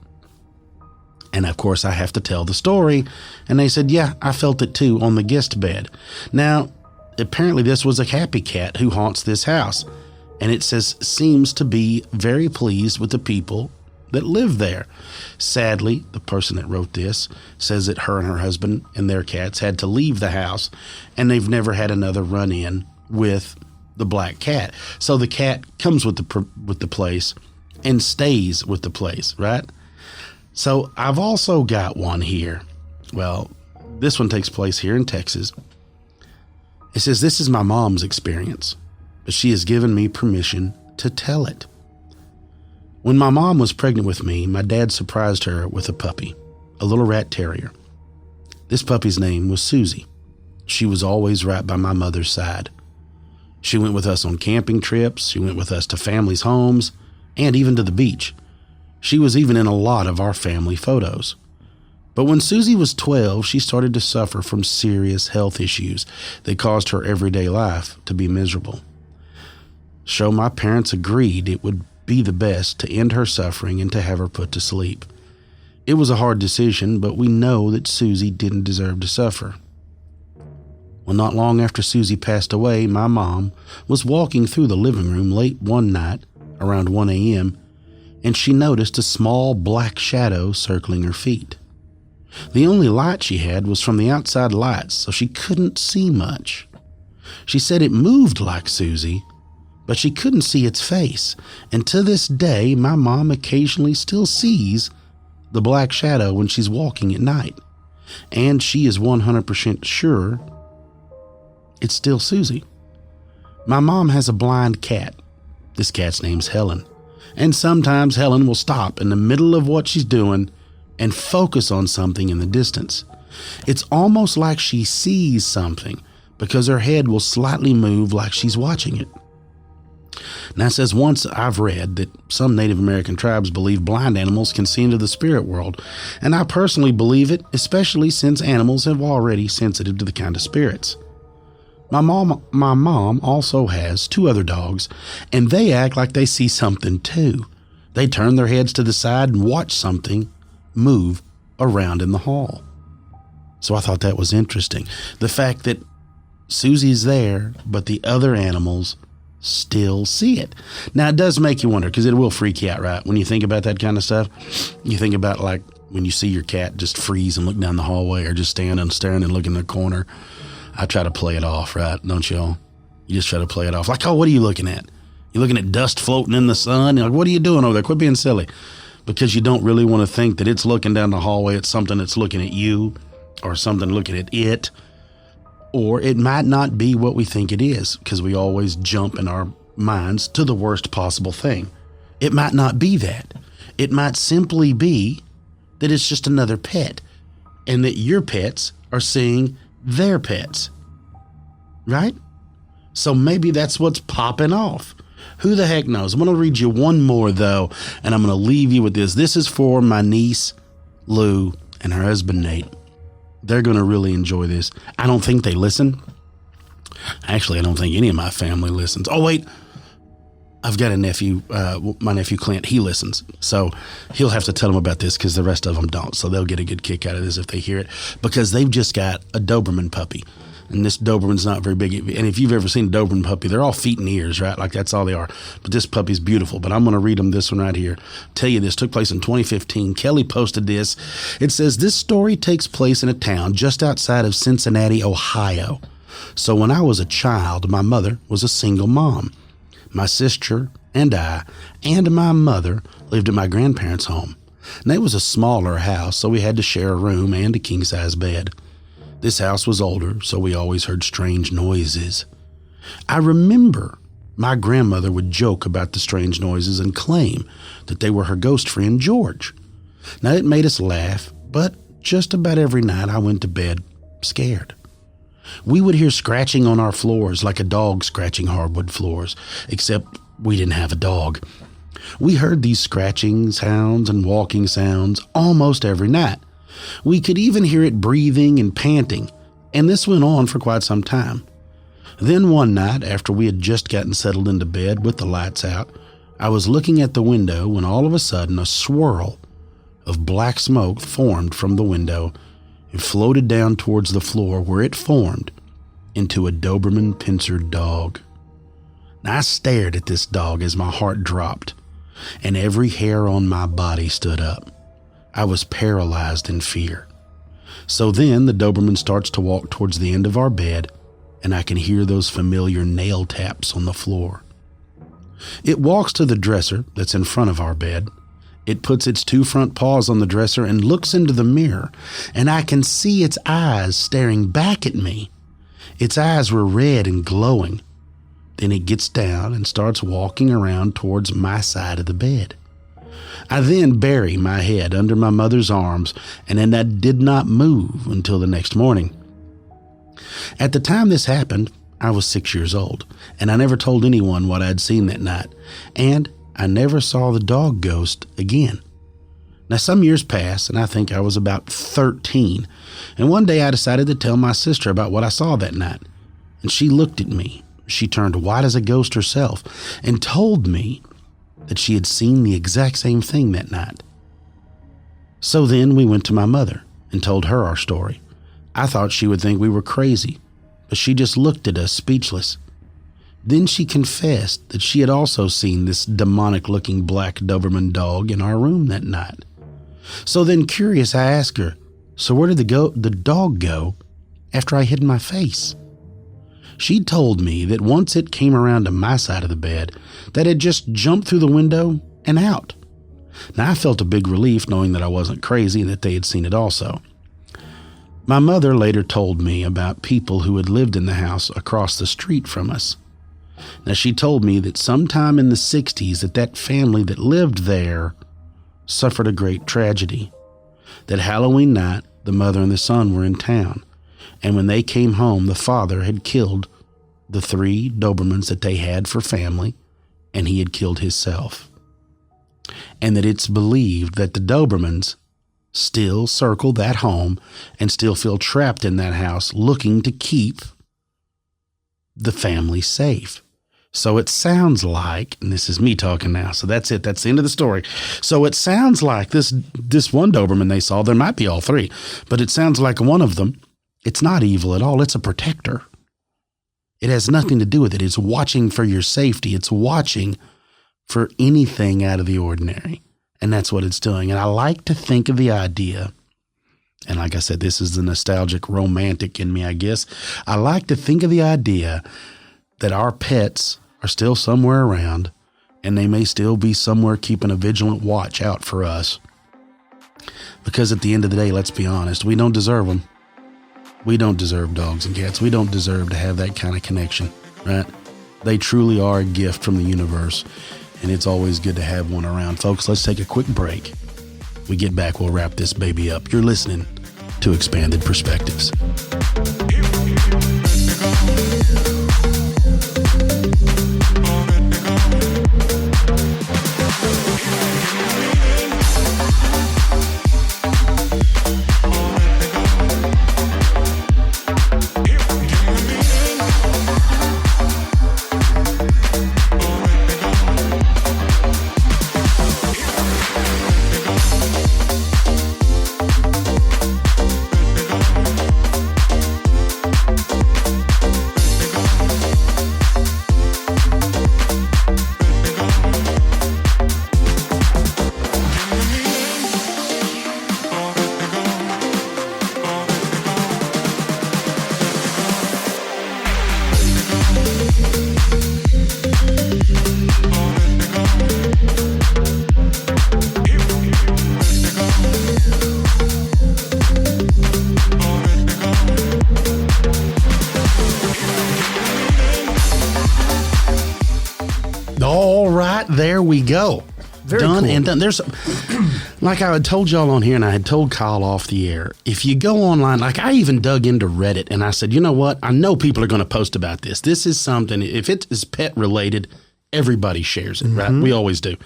Speaker 1: And of course I have to tell the story. And they said, "Yeah, I felt it too on the guest bed." Now, apparently this was a happy cat who haunts this house. And it seems to be very pleased with the people that live there. Sadly, the person that wrote this says that her and her husband and their cats had to leave the house, and they've never had another run-in with the black cat. So the cat comes with the place and stays with the place, right? So I've also got one here. Well, this one takes place here in Texas. It says, "This is my mom's experience, but she has given me permission to tell it. When my mom was pregnant with me, my dad surprised her with a puppy, a little rat terrier. This puppy's name was Susie. She was always right by my mother's side. She went with us on camping trips. She went with us to families' homes, and even to the beach. She was even in a lot of our family photos. But when Susie was 12, she started to suffer from serious health issues that caused her everyday life to be miserable. So my parents agreed it would be the best to end her suffering and to have her put to sleep. It was a hard decision, but we know that Susie didn't deserve to suffer. Well, not long after Susie passed away, my mom was walking through the living room late one night, around 1 a.m., and she noticed a small black shadow circling her feet. The only light she had was from the outside lights, so she couldn't see much. She said it moved like Susie, but she couldn't see its face, and to this day, my mom occasionally still sees the black shadow when she's walking at night, and she is 100% sure it's still Susie. My mom has a blind cat. This cat's name's Helen, and sometimes Helen will stop in the middle of what she's doing and focus on something in the distance. It's almost like she sees something because her head will slightly move like she's watching it. Now, it says once I've read that some Native American tribes believe blind animals can see into the spirit world, and I personally believe it, especially since animals have already sensitive to the kind of spirits. My mom also has 2 other dogs, and they act like they see something too. They turn their heads to the side and watch something move around in the hall. So I thought that was interesting. The fact that Susie's there, but the other animals still see it. Now, it does make you wonder, because it will freak you out, right? When you think about that kind of stuff, you think about like when you see your cat just freeze and look down the hallway, or just stand and staring and look in the corner. I try to play it off, right? Don't y'all? You just try to play it off. Like, oh, what are you looking at? You're looking at dust floating in the sun? You're like, what are you doing over there? Quit being silly. Because you don't really want to think that it's looking down the hallway at something that's looking at you, or something looking at it. Or it might not be what we think it is, because we always jump in our minds to the worst possible thing. It might not be that. It might simply be that it's just another pet, and that your pets are seeing their pets. Right? So maybe that's what's popping off. Who the heck knows? I'm going to read you one more, though, and I'm going to leave you with this. This is for my niece, Lou, and her husband, Nate. They're going to really enjoy this. I don't think they listen. Actually, I don't think any of my family listens. Oh, wait. I've got a nephew, my nephew Clint. He listens. So he'll have to tell them about this, because the rest of them don't. So they'll get a good kick out of this if they hear it, because they've just got a Doberman puppy. And this Doberman's not very big. And if you've ever seen a Doberman puppy, they're all feet and ears, right? Like, that's all they are. But this puppy's beautiful. But I'm going to read them this one right here. Tell you this took place in 2015. Kelly posted this. It says, this story takes place in a town just outside of Cincinnati, Ohio. So when I was a child, my mother was a single mom. My sister and I and my mother lived at my grandparents' home. And it was a smaller house, so we had to share a room and a king-size bed. This house was older, so we always heard strange noises. I remember my grandmother would joke about the strange noises and claim that they were her ghost friend, George. Now, it made us laugh, but just about every night I went to bed scared. We would hear scratching on our floors like a dog scratching hardwood floors, except we didn't have a dog. We heard these scratching sounds and walking sounds almost every night. We could even hear it breathing and panting, and this went on for quite some time. Then one night, after we had just gotten settled into bed with the lights out, I was looking at the window when all of a sudden a swirl of black smoke formed from the window and floated down towards the floor, where it formed into a Doberman pincer dog. Now, I stared at this dog as my heart dropped, and every hair on my body stood up. I was paralyzed in fear. So then the Doberman starts to walk towards the end of our bed, and I can hear those familiar nail taps on the floor. It walks to the dresser that's in front of our bed. It puts its 2 front paws on the dresser and looks into the mirror, and I can see its eyes staring back at me. Its eyes were red and glowing. Then it gets down and starts walking around towards my side of the bed. I then bury my head under my mother's arms, and then I did not move until the next morning. At the time this happened, I was 6 years old, and I never told anyone what I'd seen that night. And I never saw the dog ghost again. Now, some years passed, and I think I was about 13. And one day I decided to tell my sister about what I saw that night. And she looked at me. She turned white as a ghost herself and told me that she had seen the exact same thing that night. So then we went to my mother and told her our story. I thought she would think we were crazy, but she just looked at us speechless. Then she confessed that she had also seen this demonic-looking black Doberman dog in our room that night. So then, curious, I asked her, so where did the dog go after I hid my face? She told me that once it came around to my side of the bed, that it just jumped through the window and out. Now, I felt a big relief knowing that I wasn't crazy and that they had seen it also. My mother later told me about people who had lived in the house across the street from us. Now, she told me that sometime in the 60s that family that lived there suffered a great tragedy. That Halloween night, the mother and the son were in town, and when they came home, the father had killed the 3 Dobermans that they had for family, and he had killed himself. And that it's believed that the Dobermans still circle that home and still feel trapped in that house, looking to keep the family safe. So it sounds like, and this is me talking now, so that's it. That's the end of the story. So it sounds like this one Doberman they saw, there might be all 3, but it sounds like one of them, it's not evil at all. It's a protector. It has nothing to do with it. It's watching for your safety. It's watching for anything out of the ordinary. And that's what it's doing. And I like to think of the idea, and like I said, this is the nostalgic romantic in me, I guess. I like to think of the idea that our pets are still somewhere around, and they may still be somewhere keeping a vigilant watch out for us. Because at the end of the day, let's be honest, we don't deserve them. We don't deserve dogs and cats. We don't deserve to have that kind of connection, right? They truly are a gift from the universe, and it's always good to have one around. Folks, let's take a quick break. We get back, we'll wrap this baby up. You're listening to Expanded Perspectives. All right, there we go.
Speaker 2: Very
Speaker 1: done
Speaker 2: cool.
Speaker 1: and done. There's, like I had told y'all on here, and I had told Kyle off the air, if you go online, like I even dug into Reddit, and I said, you know what? I know people are going to post about this. This is something, if it is pet related, everybody shares it, right? We always do.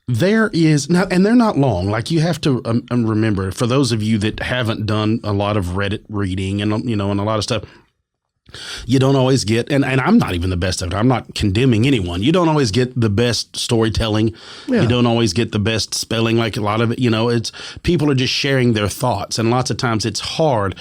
Speaker 1: There is now, and they're not long. Like you have to remember, for those of you that haven't done a lot of Reddit reading and and a lot of stuff, you don't always get, and I'm not even the best of it. I'm not condemning anyone. You don't always get the best storytelling. Yeah. You don't always get the best spelling. Like a lot of it, it's people are just sharing their thoughts, and lots of times it's hard.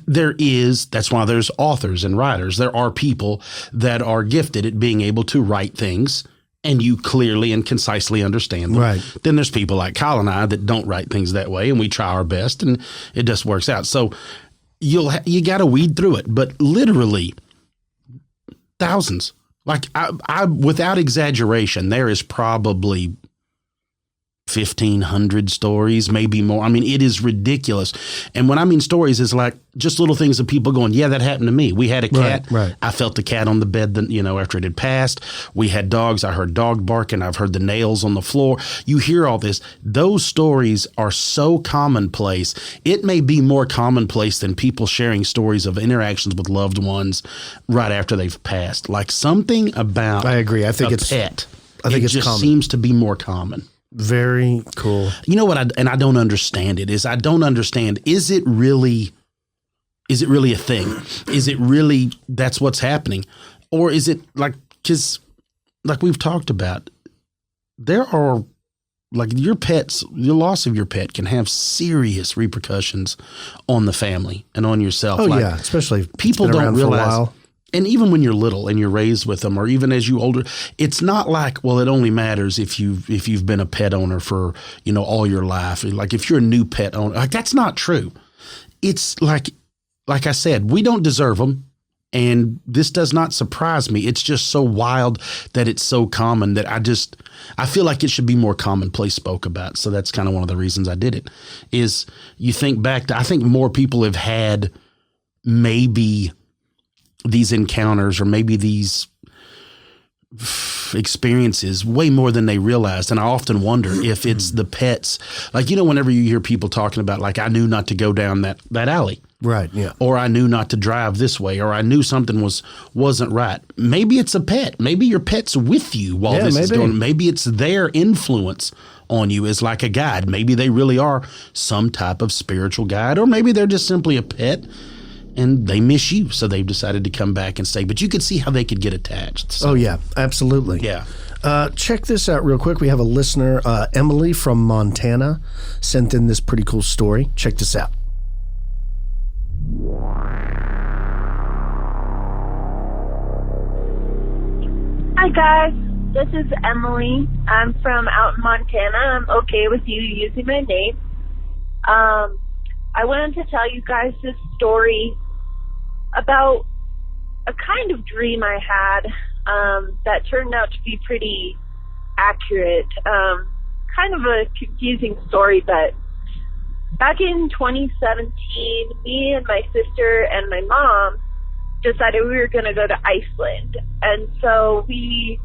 Speaker 1: That's why there's authors and writers. There are people that are gifted at being able to write things and you clearly and concisely understand them. Right. Then there's people like Kyle and I that don't write things that way, and we try our best, and it just works out. So you got to weed through it, but literally thousands. Like I without exaggeration, there is probably 1,500 stories, maybe more. I mean, it is ridiculous. And when I mean stories, is like just little things of people going, yeah, that happened to me. We had a cat. Right. I felt the cat on the bed, after it had passed. We had dogs. I heard dog barking. I've heard the nails on the floor. You hear all this. Those stories are so commonplace. It may be more commonplace than people sharing stories of interactions with loved ones right after they've passed. Like something about
Speaker 2: I agree. I think it's
Speaker 1: pet.
Speaker 2: I think
Speaker 1: it
Speaker 2: it's
Speaker 1: just
Speaker 2: common.
Speaker 1: seems to be more common.
Speaker 2: Very cool.
Speaker 1: You know what? I don't understand it. I don't understand. Is it really a thing? Is it really that's what's happening, or is it because like we've talked about, there are like your loss of your pet can have serious repercussions on the family and on yourself.
Speaker 2: Oh yeah, especially if
Speaker 1: people
Speaker 2: it's been
Speaker 1: don't
Speaker 2: around for a
Speaker 1: realize.
Speaker 2: while.
Speaker 1: And even when you're little and you're raised with them, or even as you older, it's not like, well, it only matters if you've been a pet owner for, all your life. Like if you're a new pet owner, like that's not true. It's like I said, we don't deserve them. And this does not surprise me. It's just so wild that it's so common that I feel like it should be more commonplace spoke about. So that's kind of one of the reasons I did it. Is you think back to, I think more people have had maybe these encounters or maybe these experiences way more than they realized. And I often wonder if it's the pets, like, whenever you hear people talking about, like, I knew not to go down that alley.
Speaker 2: Right. Yeah.
Speaker 1: Or I knew not to drive this way, or I knew something wasn't right. Maybe it's a pet. Maybe your pet's with you while this is going. Maybe it's their influence on you is like a guide. Maybe they really are some type of spiritual guide, or maybe they're just simply a pet and they miss you, so they've decided to come back and stay. But you could see how they could get attached. So,
Speaker 2: oh, yeah, absolutely.
Speaker 1: Yeah.
Speaker 2: Check this out real quick. We have a listener, Emily from Montana, sent in this pretty cool story. Check this out.
Speaker 3: Hi, guys. This is Emily. I'm from out in Montana. I'm okay with you using my name. I wanted to tell you guys this story about a kind of dream I had that turned out to be pretty accurate. Kind of a confusing story, but back in 2017, me and my sister and my mom decided we were going to go to Iceland. And so we,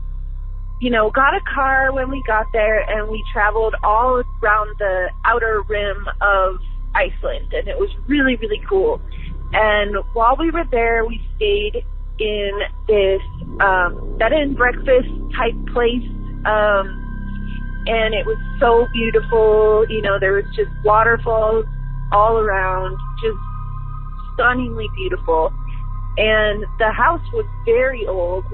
Speaker 3: got a car when we got there, and we traveled all around the outer rim of Iceland, and it was really, really cool. And while we were there, we stayed in this bed and breakfast type place, and it was so beautiful. There was just waterfalls all around, just stunningly beautiful. And the house was very old.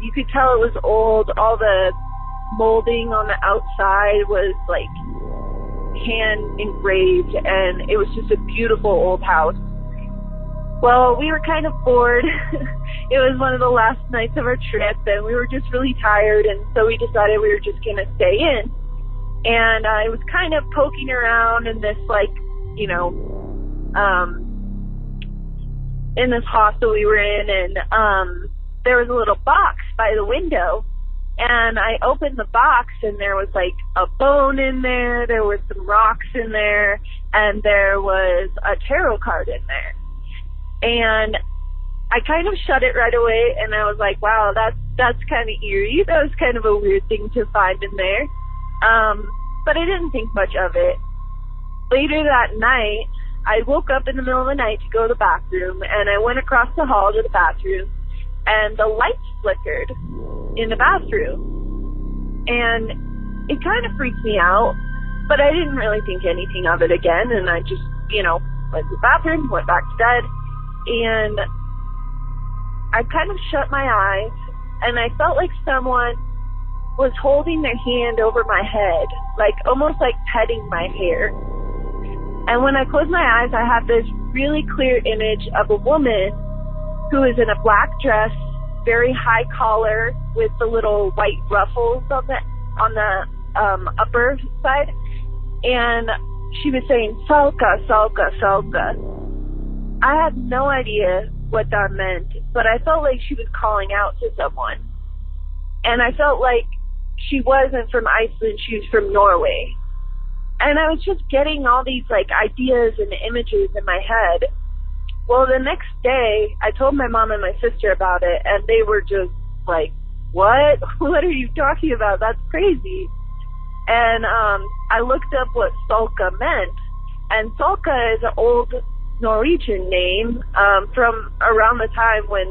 Speaker 3: You could tell it was old. All the molding on the outside was like hand engraved, and it was just a beautiful old house. Well, we were kind of bored. It was one of the last nights of our trip, and we were just really tired, and so we decided we were just going to stay in. And I was kind of poking around in this, in this hostel we were in, and there was a little box by the window. And I opened the box, and there was like a bone in there, there were some rocks in there, and there was a tarot card in there. And I kind of shut it right away, and I was like, wow, that's kind of eerie. That was kind of a weird thing to find in there. But I didn't think much of it. Later that night, I woke up in the middle of the night to go to the bathroom, and I went across the hall to the bathroom, and the lights flickered in the bathroom. And it kind of freaked me out, but I didn't really think anything of it again, and I just, went to the bathroom, went back to bed, and I kind of shut my eyes, and I felt like someone was holding their hand over my head, like almost like petting my hair. And when I closed my eyes, I had this really clear image of a woman who is in a black dress, very high collar with the little white ruffles on the upper side, and she was saying "Salka, Salka, Salka." I had no idea what that meant, but I felt like she was calling out to someone, and I felt like she wasn't from Iceland; she was from Norway. And I was just getting all these ideas and images in my head. Well, the next day, I told my mom and my sister about it, and they were just like, what? What are you talking about? That's crazy. And I looked up what Salka meant. And Salka is an old Norwegian name from around the time when,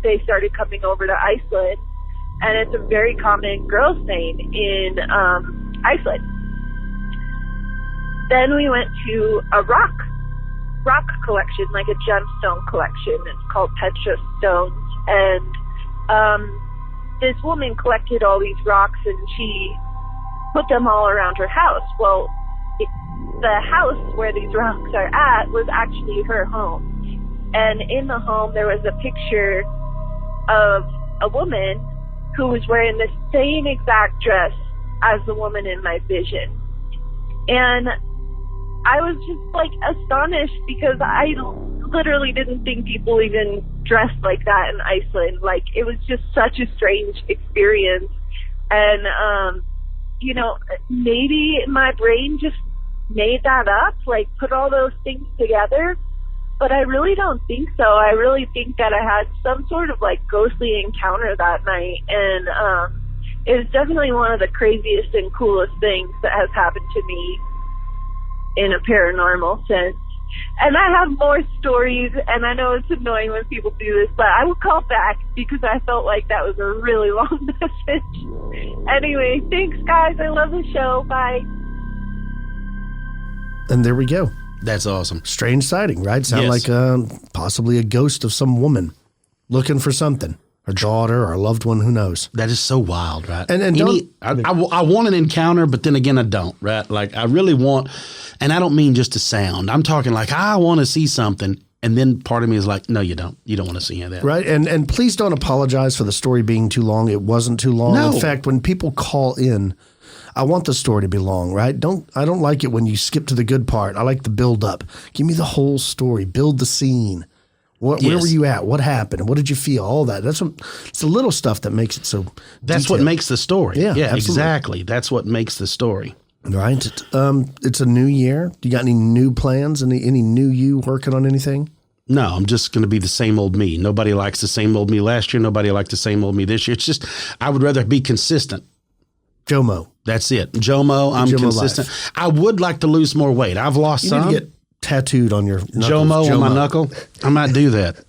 Speaker 3: they started coming over to Iceland. and it's a very common girls' thing in Iceland. Then we went to a rock collection, like a gemstone collection. It's called Petra Stones, and this woman collected all these rocks, and she put them all around her house. Well, the house where these rocks are at was actually her home. And in the home, there was a picture of a woman who was wearing the same exact dress as the woman in my vision. And I was just like astonished because I literally didn't think people even dressed like that in Iceland. Like, it was just such a strange experience. And, you know, maybe my brain just made that up, like put all those things together. But I really don't think so. I really think that I had some sort of like ghostly encounter that night. And it was definitely one of the craziest and coolest things that has happened to me in a paranormal sense. And I have more stories, and I know it's annoying when people do this, but I will call back because I felt like that was a really long message. Anyway, thanks, guys. I love the show. Bye.
Speaker 2: And there we go.
Speaker 1: That's awesome.
Speaker 2: Strange sighting, right? Sound
Speaker 1: Yes.
Speaker 2: like possibly a ghost of some woman looking for something. Her daughter or a loved one, who knows?
Speaker 1: That is so wild, right?
Speaker 2: And
Speaker 1: I want an encounter, but then again, I don't, right? Like, I really want, and I don't mean just a sound. I'm talking like, I want to see something. And then part of me is like, no, you don't. You don't want to see any of that.
Speaker 2: Right. And please don't apologize for the story being too long. It wasn't too long.
Speaker 1: No.
Speaker 2: In fact, when people call in, I want the story to be long, right? I don't like it when you skip to the good part. I like the build up. Give me the whole story. Build the scene. Where were you at? What happened? What did you feel? All that. It's the little stuff that makes it so
Speaker 1: That's
Speaker 2: detailed.
Speaker 1: what makes the story.
Speaker 2: Yeah, absolutely.
Speaker 1: Exactly. That's what makes the story.
Speaker 2: Right. It's a new year. Do you got any new plans? Any new you working on anything?
Speaker 1: No, I'm just going to be the same old me. Nobody likes the same old me last year. Nobody liked the same old me this year. It's just, I would rather be consistent.
Speaker 2: Jomo.
Speaker 1: That's it. Jomo, I'm
Speaker 2: Jomo
Speaker 1: consistent.
Speaker 2: life.
Speaker 1: I would like to lose more weight. I've lost
Speaker 2: You
Speaker 1: some.
Speaker 2: need to get tattooed on your knuckles.
Speaker 1: Jomo on my knuckle. I might do that.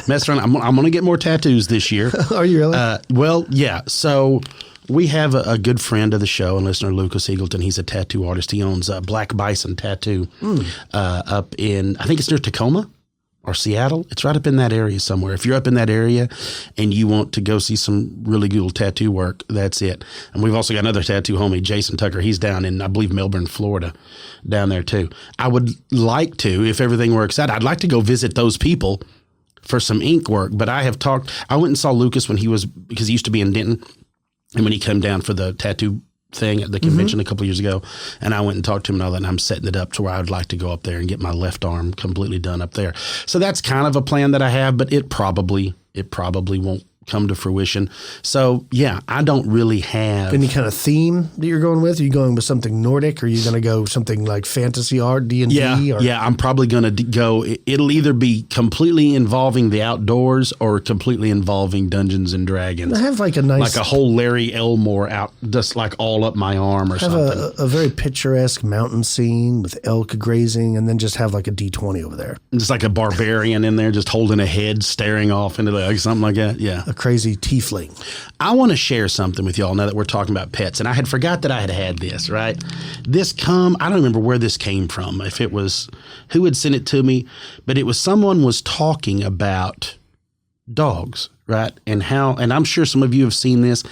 Speaker 1: Mess around. I'm going to get more tattoos this year.
Speaker 2: Are you really?
Speaker 1: Well, yeah. So we have a good friend of the show and listener, Lucas Eagleton. He's a tattoo artist. He owns Black Bison Tattoo up in, I think it's near Tacoma or Seattle. It's right up in that area somewhere. If you're up in that area and you want to go see some really good tattoo work, that's it. And we've also got another tattoo homie, Jason Tucker. He's down in, I believe, Melbourne, Florida, down there too. I would like to, if everything works out, I'd like to go visit those people for some ink work. But I went and saw Lucas because he used to be in Denton. And when he came down for the tattoo thing at the convention a couple of years ago, and I went and talked to him and all that, and I'm setting it up to where I would like to go up there and get my left arm completely done up there. So that's kind of a plan that I have, but it probably won't come to fruition. So yeah, I don't really have
Speaker 2: any kind of theme that you're going with? Are you going with something Nordic, or are you going to go something like fantasy art, D&D?
Speaker 1: Yeah, I'm probably going to go. It'll either be completely involving the outdoors or completely involving Dungeons and Dragons.
Speaker 2: I have like a
Speaker 1: whole Larry Elmore out, just like all up my arm or something.
Speaker 2: Have a very picturesque mountain scene with elk grazing, and then just have like a D20 over there.
Speaker 1: Just like a barbarian in there, just holding a head, staring off into like something like that. Yeah.
Speaker 2: A crazy tiefling.
Speaker 1: I want to share something with y'all now that we're talking about pets. And I had forgot that I had this, right? I don't remember where this came from, if it was who had sent it to me, but it was someone was talking about dogs, right? And I'm sure some of you have seen this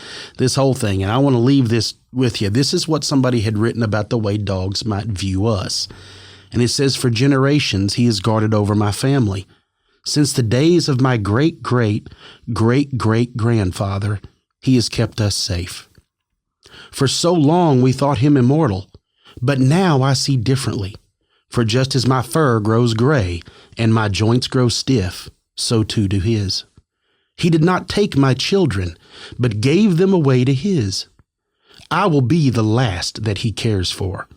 Speaker 1: whole thing. And I want to leave this with you. This is what somebody had written about the way dogs might view us. And it says, for generations, he has guarded over my family. Since the days of my great-great-great-great-grandfather, he has kept us safe. For so long we thought him immortal, but now I see differently. For just as my fur grows gray and my joints grow stiff, so too do his. He did not take my children, but gave them away to his. I will be the last that he cares for.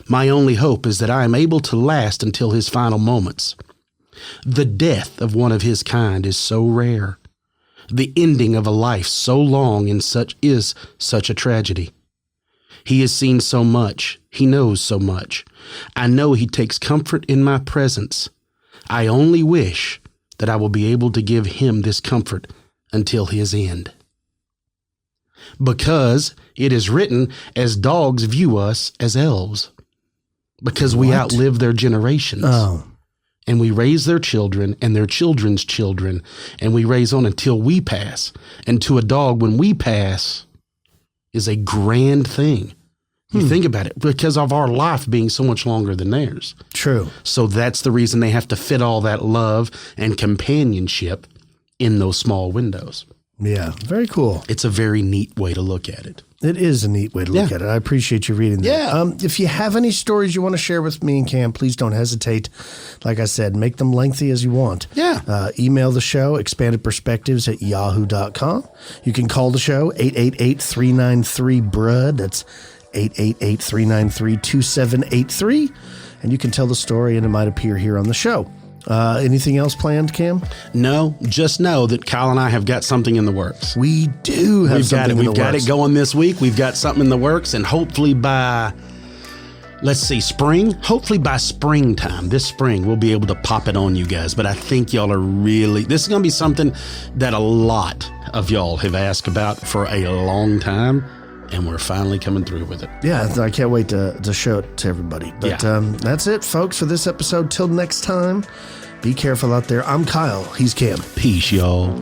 Speaker 1: My only hope is that I am able to last until his final moments. The death of one of his kind is so rare. The ending of a life so long is such a tragedy. He has seen so much. He knows so much. I know he takes comfort in my presence. I only wish that I will be able to give him this comfort until his end. because it is written, as dogs view us as elves, because we outlive their generations.
Speaker 2: Oh.
Speaker 1: And we raise their children and their children's children, and we raise on until we pass. And to a dog, when we pass, is a grand thing. You think about it, because of our life being so much longer than theirs.
Speaker 2: True.
Speaker 1: So that's the reason they have to fit all that love and companionship in those small windows.
Speaker 2: Yeah, very cool.
Speaker 1: It's a very neat way to look at it.
Speaker 2: It is a neat way to look at it. I appreciate you reading that.
Speaker 1: Yeah.
Speaker 2: If you have any stories you want to share with me and Cam, please don't hesitate. Like I said, make them lengthy as you want.
Speaker 1: Yeah.
Speaker 2: Email the show, expandedperspectives@yahoo.com. You can call the show, 888-393-BRUD. That's 888-393-2783. And you can tell the story and it might appear here on the show. Anything else planned, Cam?
Speaker 1: No, just know that Kyle and I have got something in the works.
Speaker 2: We do have something in the works.
Speaker 1: We've got it going this week. We've got something in the works, and hopefully by, let's see, spring. Hopefully by springtime, this spring, we'll be able to pop it on you guys. But I think y'all are really, this is going to be something that a lot of y'all have asked about for a long time. And we're finally coming through with it.
Speaker 2: Yeah, I can't wait to show it to everybody. But that's it, folks, for this episode. Till next time, be careful out there. I'm Kyle. He's Cam.
Speaker 1: Peace, y'all.